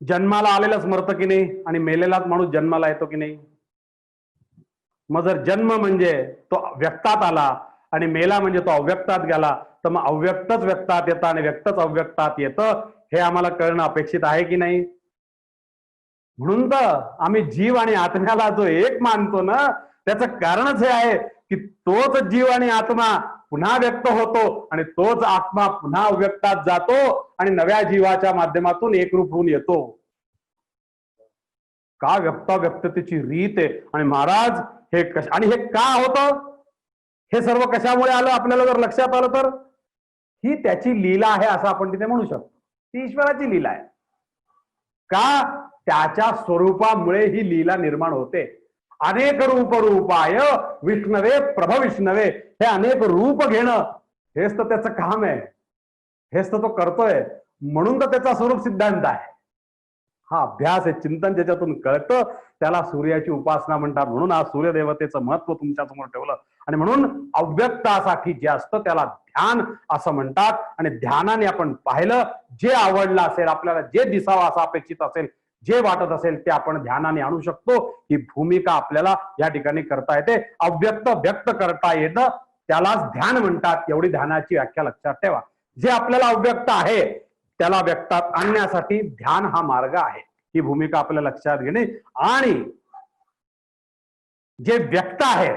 जन्माला आलेलाच मरतं की नाही आणि मेलेलाच माणूस जन्माला येतो की नाही? मग जर जन्म म्हणजे तो व्यक्तात आला आणि मेला म्हणजे तो अव्यक्तात गेला, तर मग अव्यक्तच व्यक्तात येतं आणि व्यक्तच अव्यक्तात येतं, हे आम्हाला कळणं अपेक्षित आहे की नाही? म्हणून तर आम्ही जीव आणि आत्म्याला जो एक मानतो ना, त्याचं कारणच हे आहे की तोच जीव आणि आत्मा पुन्हा व्यक्त होतो आणि तोच आत्मा पुन्हा अव्यक्तात जातो आणि नव्या जीवाच्या माध्यमातून एकरूप होऊन येतो. का व्यक्ताव्यक्ततेची रीत आहे. आणि महाराज हे आणि हे का होतं, हे सर्व कशामुळे आलं आपल्याला जर लक्षात आलं तर ही त्याची लीला आहे असं आपण तिथे म्हणू शकतो. ती ईश्वराची लीला आहे. का? त्याच्या स्वरूपामुळे ही लीला निर्माण होते. अनेक रूपाय विष्णवे प्रभ विष्णवे, हे अनेक रूप घेणं हेच तर त्याचं काम आहे, हेच तर तो करतोय. म्हणून तर त्याचा स्वरूप सिद्धांत आहे. हा अभ्यास आहे, चिंतन ज्याच्यातून कळतं त्याला सूर्याची उपासना म्हणतात. म्हणून आज सूर्यदेवतेचं महत्व तुमच्या समोर ठेवलं. आणि म्हणून अव्यक्तासाठी जे असतं त्याला ध्यान असं म्हणतात. आणि ध्यानाने आपण पाहिलं, जे आवडलं असेल आपल्याला, जे दिसावं असं अपेक्षित असेल, जे वाटत असेल ते आपण ध्यानाने आणू शकतो. ही भूमिका आपल्याला या ठिकाणी करता येते. अव्यक्त व्यक्त करता येतं त्यालाच ध्यान म्हणतात. एवढी ध्यानाची व्याख्या लक्षात ठेवा. जे आपल्याला अव्यक्त आहे त्याला व्यक्तात आणण्यासाठी ध्यान हा मार्ग आहे. ही भूमिका आपल्याला लक्षात घेणे. आणि जे व्यक्त आहे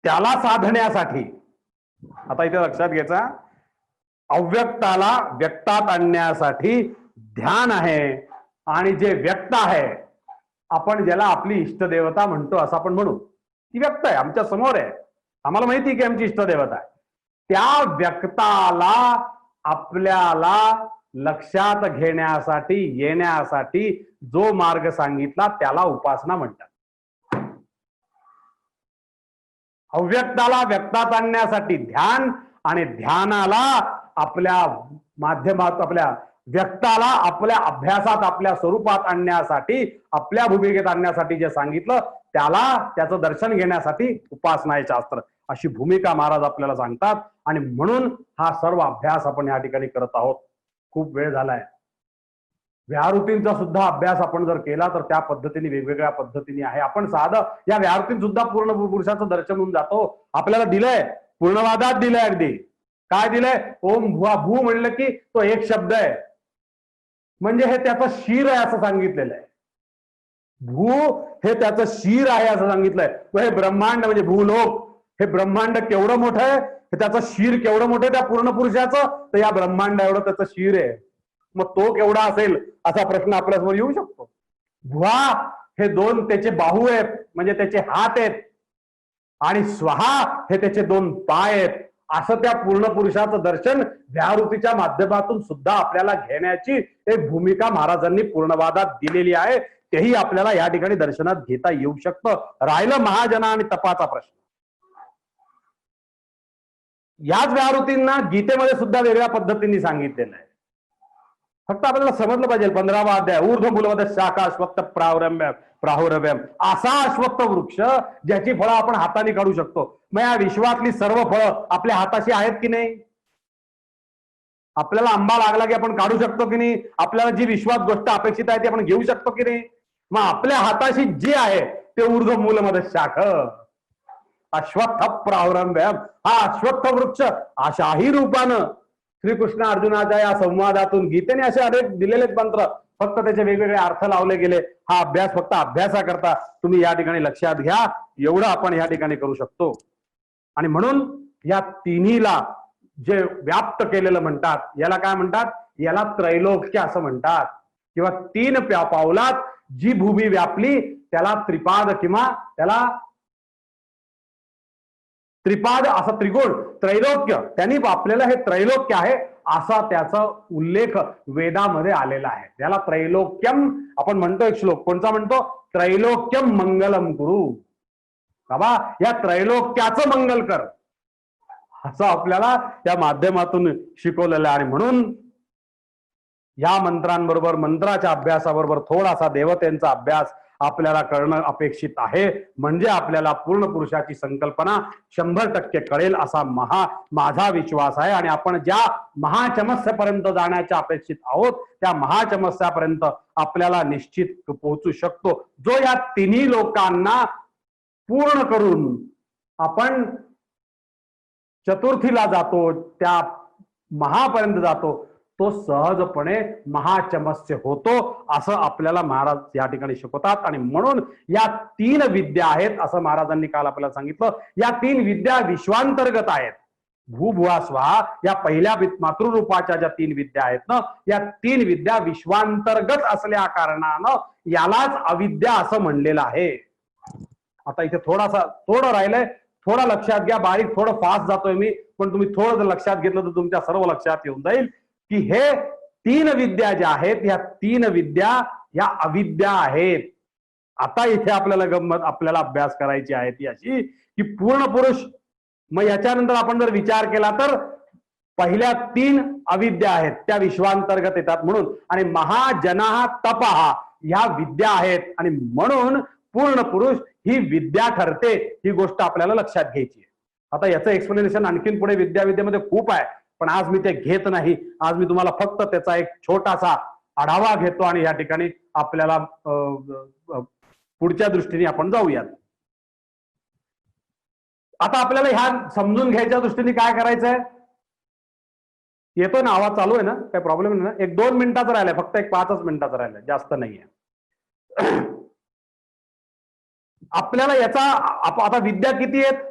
त्याला साधण्यासाठी, आता इथे लक्षात घ्यायचा, अव्यक्ताला व्यक्तात आणण्यासाठी ध्यान आहे. आणि जे व्यक्त आहे, आपण ज्याला आपली इष्टदेवता म्हणतो असं आपण म्हणू, ती व्यक्त आहे, आमच्या समोर आहे, आम्हाला माहिती आहे की आमची इष्टदेवता आहे. त्या व्यक्ताला आपल्याला लक्षात घेण्यासाठी येण्यासाठी जो मार्ग सांगितला त्याला उपासना म्हणतात. अव्यक्ताला व्यक्तात आणण्यासाठी ध्यान आणि ध्यानाला आपल्या माध्यमात आपल्या व्यक्ताला आपल्या अभ्यासात आपल्या स्वरूपात आणण्यासाठी आपल्या भूमिकेत आणण्यासाठी जे सांगितलं त्याला त्याचं दर्शन घेण्यासाठी उपासना आहे शास्त्र. अशी भूमिका महाराज आपल्याला सांगतात. आणि म्हणून हा सर्व अभ्यास आपण या ठिकाणी करत आहोत. खूप वेळ झालाय. व्याहृतींचा सुद्धा अभ्यास आपण जर केला तर त्या पद्धतीने वेगवेगळ्या पद्धतीने आहे. आपण साधं या व्याहृतीत सुद्धा पूर्ण पुरुषाचं दर्शन होऊन जातो. आपल्याला दिलंय, पूर्णवादात दिलंय. अगदी काय दिलंय? ओम भुवा. भू म्हणलं की तो एक शब्द आहे, म्हणजे हे त्याचं शीर आहे असं सांगितलेलं आहे. भू हे त्याचं शीर आहे असं सांगितलंय. हे ब्रह्मांड म्हणजे भूलोक, हे ब्रह्मांड केवढं मोठं आहे, हे त्याचं शीर केवढं मोठं आहे त्या पूर्ण पुरुषाचं, तर या ब्रह्मांड एवढं त्याचं शीर आहे. मग तो केवढा असेल असा प्रश्न आपल्यासमोर येऊ शकतो. भुवा हे दोन त्याचे बाहू आहेत, म्हणजे त्याचे हात आहेत, आणि स्वहा हे त्याचे दोन पाय आहेत. असं त्या पूर्ण पुरुषाचं दर्शन व्याहृतीच्या माध्यमातून सुद्धा आपल्याला घेण्याची एक भूमिका महाराजांनी पूर्णवादात दिलेली आहे. तेही आपल्याला या ठिकाणी दर्शनात घेता येऊ शकतं. राहिलं महाजना आणि तपाचा प्रश्न. याच व्याहृतींना गीतेमध्ये सुद्धा वेगळ्या पद्धतीने सांगितलेलं आहे. फक्त आपल्याला समजलं पाहिजे. 15वा अध्याय, ऊर्ध्व मूलवत शाखा अश्वत्थ प्राहुरव्यम, असा अश्वत्थ वृक्ष ज्याची फळं आपण हाताने काढू शकतो. मग या विश्वातली सर्व फळं आपल्या हाताशी आहेत की नाही? आपल्याला आंबा लागला की आपण काढू शकतो की नाही? आपल्याला जी विश्वात गोष्ट अपेक्षित आहे ती आपण घेऊ शकतो की नाही? मग आपल्या हाताशी जे आहे ते ऊर्ध्व मूलमध्ये शाख अश्वत्थ प्राहुरव्यम, हा अश्वत्थ वृक्ष अशाही रूपानं श्रीकृष्ण अर्जुनाच्या या संवादातून गीतेने असे अनेक दिलेले मंत्र, फक्त त्याचे वेगवेगळे अर्थ लावले गेले. हा अभ्यास फक्त अभ्यासाकरता तुम्ही या ठिकाणी लक्षात घ्या. एवढं आपण या ठिकाणी करू शकतो. आणि म्हणून या तिन्हीला जे व्याप्त केलेलं म्हणतात, याला काय म्हणतात? याला त्रैलोक्य असं म्हणतात. किंवा तीन पावलात जी भूमी व्यापली त्याला त्रिपाद, किंवा त्याला त्रिपाद असं त्रिगुण त्रैलोक्य, त्यांनी आपल्याला हे त्रैलोक्य आहे असा त्याचा उल्लेख वेदामध्ये आलेला आहे. त्याला त्रैलोक्यम आपण म्हणतो. एक श्लोक कोणता म्हणतो? त्रैलोक्यम मंगलम कुरु. बाबा या त्रैलोक्याचं मंगल कर, असं आपल्याला या माध्यमातून शिकवलेलं आहे. आणि म्हणून या मंत्रांबरोबर, मंत्राच्या अभ्यासाबरोबर थोडासा देवतेंचा अभ्यास आपल्याला करणं अपेक्षित आहे. म्हणजे आपल्याला पूर्ण पुरुषाची संकल्पना 100% कळेल असा माझा विश्वास आहे. आणि आपण ज्या महाचमस्यापर्यंत जाण्याच्या अपेक्षित आहोत त्या महाचमस्यापर्यंत आपल्याला निश्चित पोहोचू शकतो. जो या तिन्ही लोकांना पूर्ण करून आपण चतुर्थीला जातो, त्या महापर्यंत जातो, तो सहजपणे महाचमस्य होतो असं आपल्याला महाराज या ठिकाणी शिकवतात. आणि म्हणून या तीन विद्या आहेत असं महाराजांनी काल आपल्याला सांगितलं. या तीन विद्या विश्वांतर्गत आहेत. भूभुवा स्वाहा या पहिल्या मातृरूपाच्या ज्या तीन विद्या आहेत ना, या तीन विद्या विश्वांतर्गत असल्या कारणानं यालाच अविद्या असं म्हणलेलं आहे. आता इथे थोडं राहिलंय, थोडं लक्षात घ्या. बारीक थोडं फास्ट जातोय मी, पण तुम्ही थोडं जर लक्षात घेतलं तर तुमच्या सर्व लक्षात येऊन जाईल की हे तीन विद्या ज्या आहेत या तीन विद्या या अविद्या आहेत. आता इथे आपल्याला गंमत, आपल्याला अभ्यास करायची आहे ती अशी की पूर्ण पुरुष. मग याच्यानंतर आपण जर विचार केला तर पहिल्या तीन अविद्या आहेत त्या विश्वांतर्गत येतात म्हणून. आणि महाजना तपहा ह्या विद्या आहेत. आणि म्हणून पूर्ण पुरुष ही विद्या ठरते. ही गोष्ट आपल्याला लक्षात घ्यायची आहे. आता याचं एक्सप्लेनेशन आणखीन पुढे विद्याविद्येमध्ये खूप आहे, पण आज मी ते घेत नाही. आज मी तुम्हाला फक्त त्याचा एक छोटासा आढावा घेतो आणि या ठिकाणी आपल्याला पुढच्या दृष्टीने आपण जाऊयात. आता आपल्याला ह्या समजून घ्यायच्या दृष्टीने काय करायचंय? येतो ना आवाज? चालू आहे ना? काही प्रॉब्लेम नाही ना? 1-2 मिनिटाचं राहिलंय, फक्त 5 मिनिटाचं राहिलंय, जास्त नाहीये. आपल्याला याचा आता विद्या किती आहेत?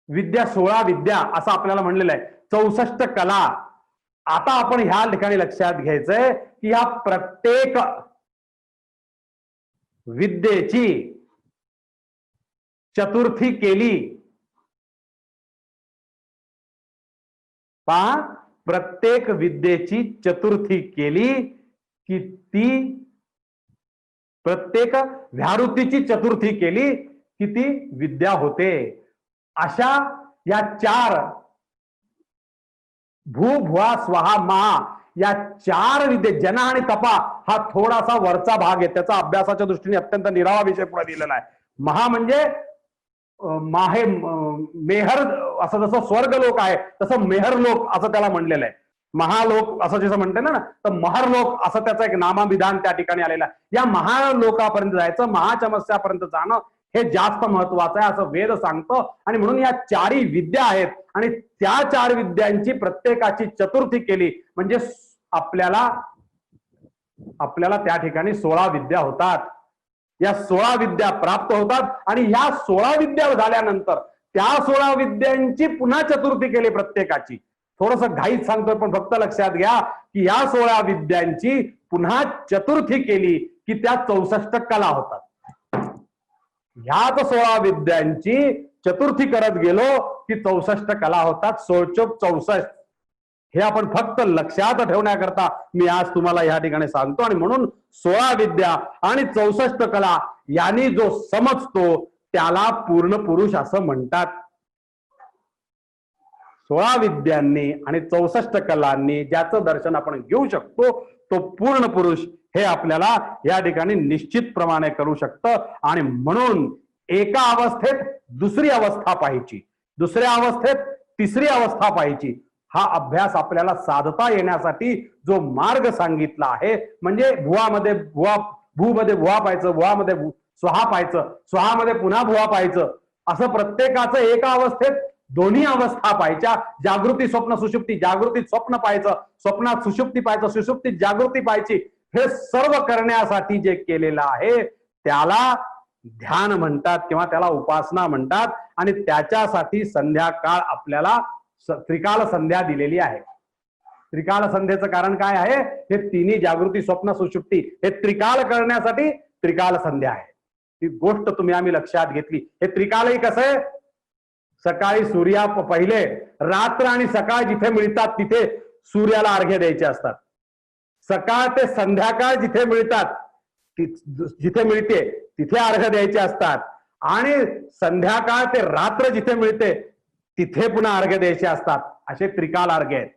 विद्या 16 विद्या असं आपल्याला म्हणलेलं आहे. 64 कला. आता आपण ह्या ठिकाणी लक्षात घ्यायचंय की ह्या प्रत्येक विद्येची चतुर्थी केली. पहा, प्रत्येक विद्येची चतुर्थी केली की ती, प्रत्येक व्याहृतीची चतुर्थी केली की ती विद्या होते. अशा या 4 भू भुवा स्वाहा महा या 4 विद्ये, जना आणि तपा हा थोडासा वरचा भाग आहे. त्याचा अभ्यासाच्या दृष्टीने अत्यंत निराळा विषय पुढे दिलेला आहे. महा म्हणजे मेहर असं जसं स्वर्गलोक आहे तसं मेहरलोक असं त्याला म्हणलेलं आहे. महालोक असं जसं म्हणते ना, तर महरलोक असं त्याचं एक नामविधान त्या ठिकाणी आलेलं आहे. या महालोकापर्यंत जायचं, महाचमस्यापर्यंत जाणं हे जास्त महत्वाचं आहे असं वेद सांगतो. आणि म्हणून या चारही विद्या आहेत आणि त्या चार विद्यांची प्रत्येकाची चतुर्थी केली म्हणजे आपल्याला त्या ठिकाणी 16 विद्या होतात. या 16 विद्या प्राप्त होतात आणि ह्या 16 विद्या झाल्यानंतर त्या 16 विद्यांची पुन्हा चतुर्थी केली प्रत्येकाची. थोडस घाईत सांगतोय पण फक्त लक्षात घ्या की या 16 विद्यांची पुन्हा चतुर्थी केली की त्या 64 कला होतात. ह्याच 16 विद्यांची चतुर्थी करत गेलो की 64 कला होतात. 16 हे आपण फक्त लक्षात ठेवण्याकरता मी आज तुम्हाला या ठिकाणी सांगतो. आणि म्हणून 16 विद्या आणि 64 कला यांनी जो समजतो त्याला पूर्ण पुरुष असं म्हणतात. 16 विद्यांनी आणि 64 कलांनी ज्याचं दर्शन आपण घेऊ शकतो तो पूर्ण पुरुष हे आपल्याला या ठिकाणी निश्चितप्रमाणे करू शकतं. आणि म्हणून एका अवस्थेत दुसरी अवस्था पाहायची, दुसऱ्या अवस्थेत तिसरी अवस्था पाहायची. हा अभ्यास आपल्याला साधता येण्यासाठी जो मार्ग सांगितला आहे म्हणजे भुवामध्ये भूमध्ये पाहायचं, भुवामध्ये स्वहा पाहायचं, स्वहामध्ये पुन्हा भुवा पाहायचं, असं प्रत्येकाचं एका अवस्थेत दोन्ही अवस्था पाहायच्या. जागृती स्वप्न सुषुप्ती, जागृतीत स्वप्न पाहायचं, स्वप्नात सुषुप्ती पाहायचं, सुषुप्तीत जागृती पाहायची. हे सर्व करण्यासाठी जे केलेलं आहे त्याला ध्यान म्हणतात किंवा त्याला उपासना म्हणतात. आणि त्याच्यासाठी संध्याकाळ आपल्याला त्रिकाल संध्या दिलेली आहे. त्रिकाल संध्येचं कारण काय आहे? हे तिन्ही जागृती स्वप्न सुषुप्ती हे त्रिकाल करण्यासाठी त्रिकाल संध्या आहे. ती गोष्ट आम्ही लक्षात घेतली. हे त्रिकालही कसं आहे? सकाळी सूर्या पहिले रात्र आणि सकाळ जिथे मिळतात तिथे सूर्याला अर्घ्य द्यायचे असतात. सकाळ ते संध्याकाळ जिथे मिळतात जिथे मिळते तिथे अर्घ्य द्यायचे असतात. आणि संध्याकाळ ते रात्र जिथे मिळते तिथे पुन्हा अर्घ्य द्यायचे असतात. असे त्रिकाल अर्घ्य आहेत.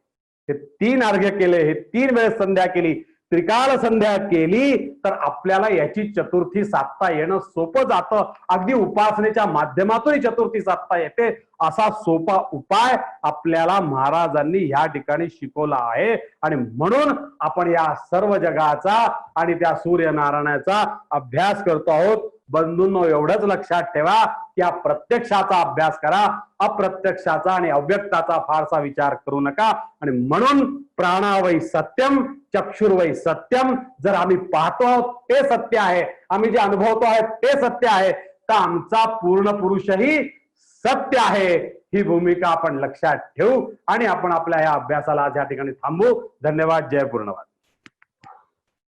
हे 3 अर्घ्य केले, हे 3 वेळेस संध्या केली, त्रिकाल संध्या केली तर आपल्याला याची चतुर्थी साधता येणं सोपं जातं. अगदी उपासनेच्या माध्यमातून चतुर्थी साधता येते असा सोपा उपाय आपल्याला महाराजांनी या ठिकाणी शिकवला आहे. आणि म्हणून आपण या सर्व जगाचा आणि त्या सूर्यनारायणाचा अभ्यास करतो आहोत. बंधूंनो एवढंच लक्षात ठेवा की या प्रत्यक्षाचा अभ्यास करा, अप्रत्यक्षाचा आणि अव्यक्ताचा फारसा विचार करू नका. आणि म्हणून प्राणावै सत्यम चक्षुर्वै सत्यम, जर आम्ही पाहतो आहोत ते सत्य आहे, आम्ही जे अनुभवतो आहे ते सत्य आहे, तर आमचा पूर्ण पुरुषही सत्य आहे. ही भूमिका आपण लक्षात ठेवू आणि आपण आपल्या या अभ्यासाला या ठिकाणी थांबू. धन्यवाद. जय पूर्णवाद.